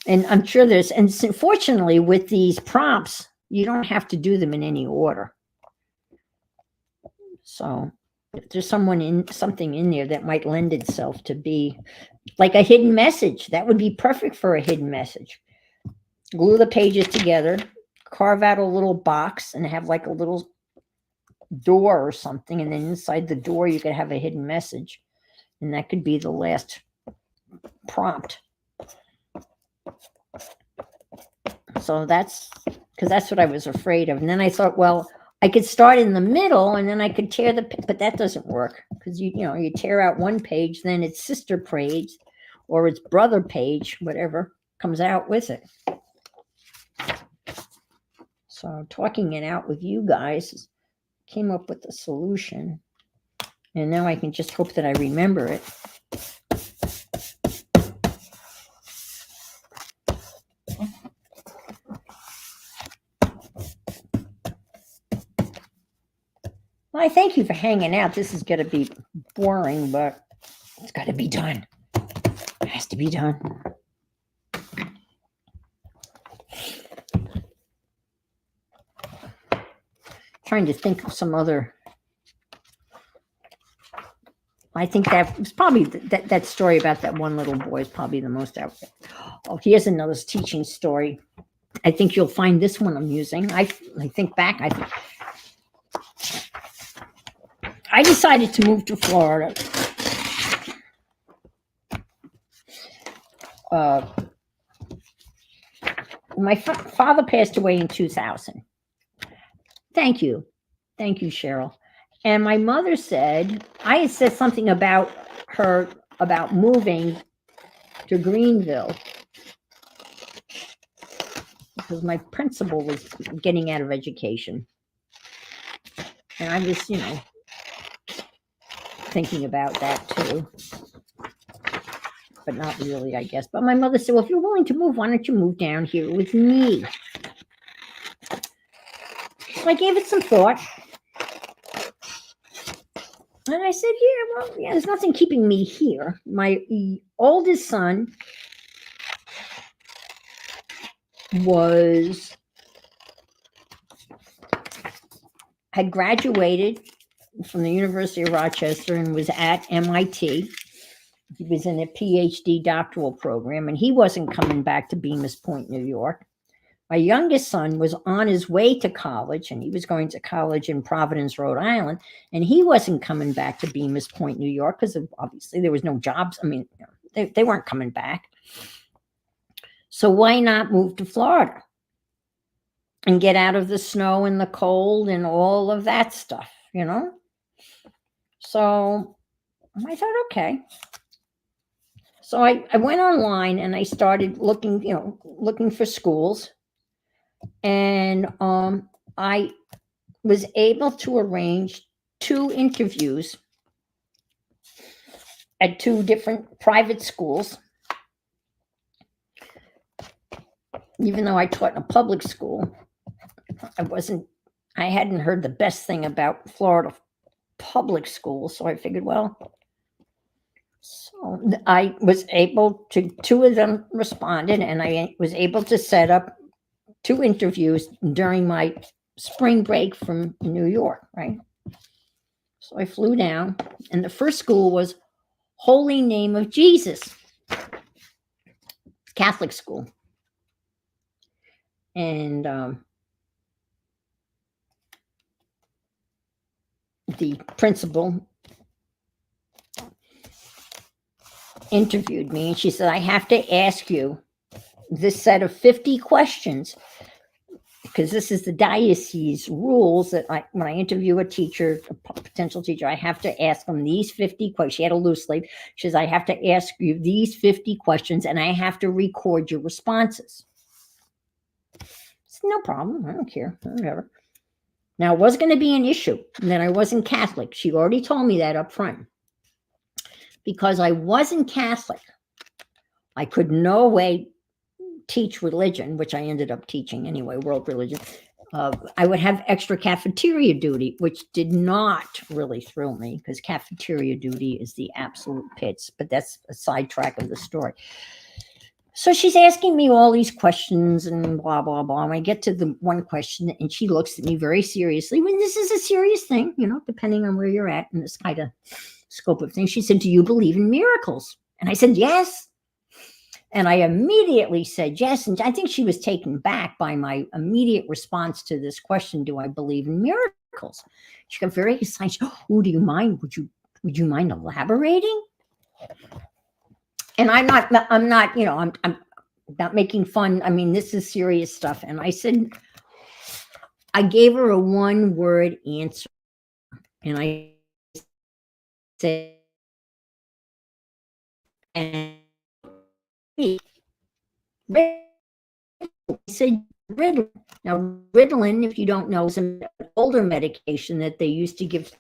And I'm sure and fortunately with these prompts, you don't have to do them in any order. So if there's something in there that might lend itself to be like a hidden message, that would be perfect for a hidden message. Glue the pages together, carve out a little box and have like a little door or something. And then inside the door, you could have a hidden message. And that could be the last prompt. So that's what I was afraid of. And then I thought, well, I could start in the middle and then I could tear but that doesn't work because you tear out one page, then its sister page or its brother page, whatever comes out with it. So talking it out with you guys came up with a solution. And now I can just hope that I remember it. Well, I thank you for hanging out. This is going to be boring, but it's got to be done. It has to be done. Trying to think of some other. I think that was probably that story about that one little boy is probably the most out there. Oh, here's another teaching story. I think you'll find this one amusing. I think back. I decided to move to Florida. My father passed away in 2000. Thank you, Cheryl. And my mother said, I had said something about moving to Greenville. because my principal was getting out of education. And I was, thinking about that too, but not really, I guess. But my mother said, well, if you're willing to move, why don't you move down here with me? So I gave it some thought. And I said, yeah, there's nothing keeping me here. My oldest son had graduated from the University of Rochester and was at MIT. He was in a PhD doctoral program, and he wasn't coming back to Bemis Point, New York. My youngest son was on his way to college, and he was going to college in Providence, Rhode Island, and he wasn't coming back to Bemis Point, New York, because obviously there was no jobs. I mean, they weren't coming back. So why not move to Florida and get out of the snow and the cold and all of that stuff, So I thought, okay. So I went online and I started looking for schools. And I was able to arrange 2 interviews at 2 different private schools. Even though I taught in a public school, I hadn't heard the best thing about Florida public schools. So I figured, so I was able to, 2 of them responded, and I was able to set up 2 interviews during my spring break from New York, right? So I flew down, and the first school was Holy Name of Jesus, Catholic school. And the principal interviewed me, and she said, I have to ask you this set of 50 questions, because this is the diocese rules that when I interview a teacher, a potential teacher, I have to ask them these 50 questions. She had a loose sleeve. She says, I have to ask you these 50 questions, and I have to record your responses. I said, no problem. I don't care. Whatever. Now, it was going to be an issue that I wasn't Catholic. She already told me that up front. Because I wasn't Catholic, I could no way teach religion, which I ended up teaching anyway, world religion. I would have extra cafeteria duty, which did not really thrill me, because cafeteria duty is the absolute pits, but that's a sidetrack of the story. So she's asking me all these questions and blah, blah, blah. And I get to the one question, and she looks at me very seriously. When this is a serious thing, depending on where you're at in this kind of scope of things. She said, do you believe in miracles? And I said, yes. And I immediately said yes. And I think she was taken back by my immediate response to this question, do I believe in miracles? She got very excited. Oh, do you mind? Would you mind elaborating? And I'm not, I'm not making fun. I mean, this is serious stuff. And I said, I gave her a 1-word answer. And I said, and he said Ritalin. Now, Ritalin, if you don't know, is an older medication that they used to give,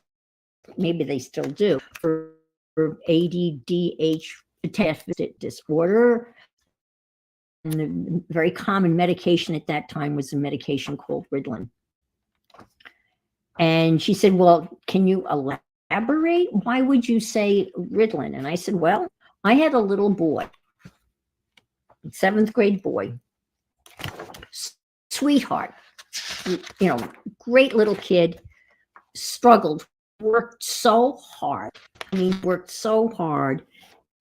maybe they still do, for ADHD disorder. And the very common medication at that time was a medication called Ritalin. And she said, well, can you elaborate? Why would you say Ritalin? And I said, well, I had a little boy, 7th grade boy, sweetheart, great little kid, struggled, worked so hard.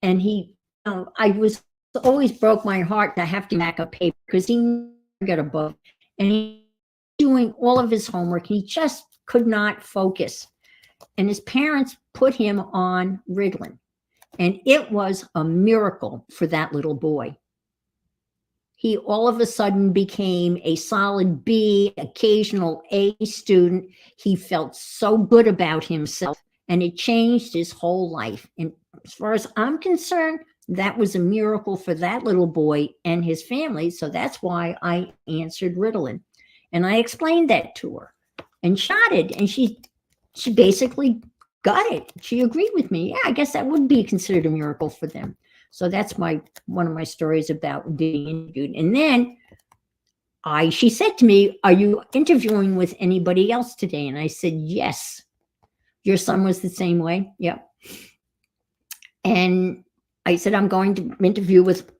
And he, I was always broke my heart to have to back up paper, because he never got above. And he was doing all of his homework. He just could not focus. And his parents put him on Ritalin. And it was a miracle for that little boy. He all of a sudden became a solid B, occasional A student. He felt so good about himself, and it changed his whole life. And as far as I'm concerned, that was a miracle for that little boy and his family. So that's why I answered Ritalin. And I explained that to her. And she nodded, and she basically got it. She agreed with me. Yeah, I guess that would be considered a miracle for them. So that's my one of my stories about being interviewed. And then she said to me, "Are you interviewing with anybody else today?" And I said, "Yes." Your son was the same way? Yep. And I said, "I'm going to interview with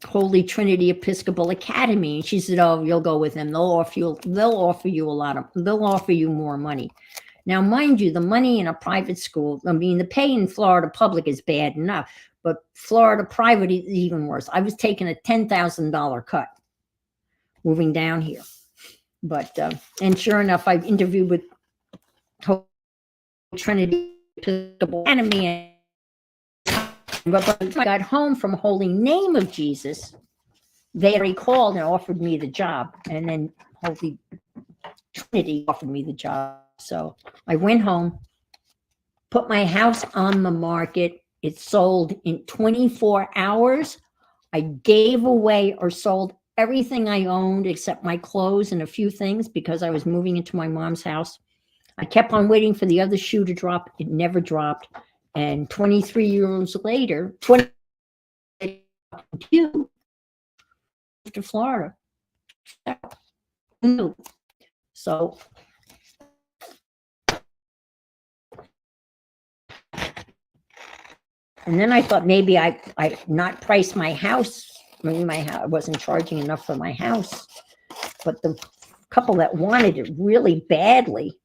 Holy Trinity Episcopal Academy." And she said, "Oh, you'll go with them. They'll offer you more money." Now, mind you, the money in a private school, I mean, the pay in Florida public is bad enough, but Florida private is even worse. I was taking a $10,000 cut moving down here. But, and sure enough, I interviewed with Holy Trinity Episcopal Academy, and when I got home from Holy Name of Jesus, they already called and offered me the job. And then Holy Trinity offered me the job. So I went home, put my house on the market. It sold in 24 hours. I gave away or sold everything I owned except my clothes and a few things because I was moving into my mom's house. I kept on waiting for the other shoe to drop. It never dropped. And 23 years later, 22 to Florida. So and then I thought maybe I not price my house. Maybe I wasn't charging enough for my house. But the couple that wanted it really badly,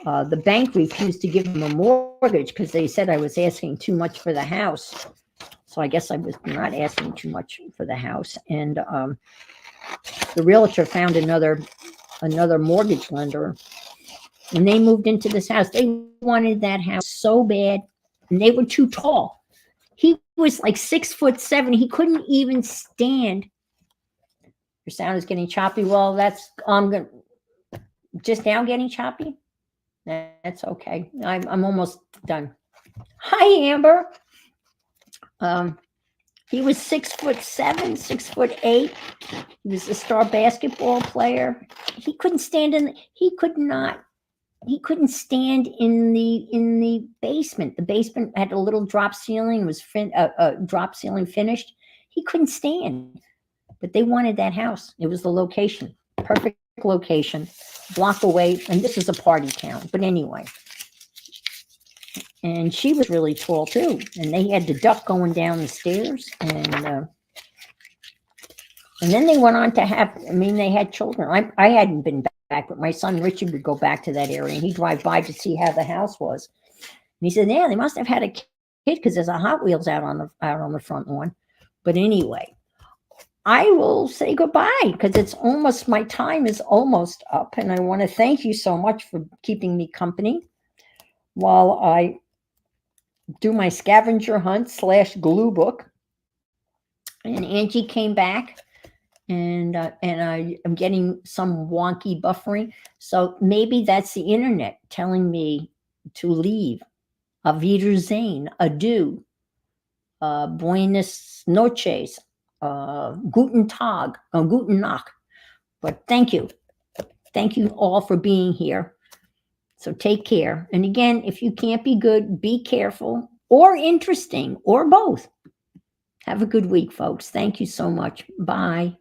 the bank refused to give them a mortgage because they said I was asking too much for the house. So I guess I was not asking too much for the house. And the realtor found another mortgage lender, and they moved into this house. They wanted that house so bad, and they were too tall. He was like 6'7". He couldn't even stand. Your sound is getting choppy. Well, I'm just now getting choppy. That's okay. I'm almost done. Hi, Amber. He was 6'7", 6'8". He was a star basketball player. He couldn't stand he couldn't stand in the basement. The basement had a little drop ceiling, was drop ceiling finished. He couldn't stand, but they wanted that house. It was the location, perfect location, block away. And this is a party town, but anyway. And she was really tall too. And they had the duck going down the stairs. And then they went on to they had children. I hadn't been back, but my son Richard would go back to that area, and he'd drive by to see how the house was. And he said, "Yeah, they must have had a kid because there's a Hot Wheels out on the front lawn." But anyway, I will say goodbye because my time is almost up, and I want to thank you so much for keeping me company while I do my scavenger hunt / glue book. And Angie came back. And I am getting some wonky buffering. So maybe that's the internet telling me to leave. Auf Wiedersehen, adieu, buenas noches, guten Tag, guten Nacht. But thank you. Thank you all for being here. So take care. And again, if you can't be good, be careful or interesting or both. Have a good week, folks. Thank you so much. Bye.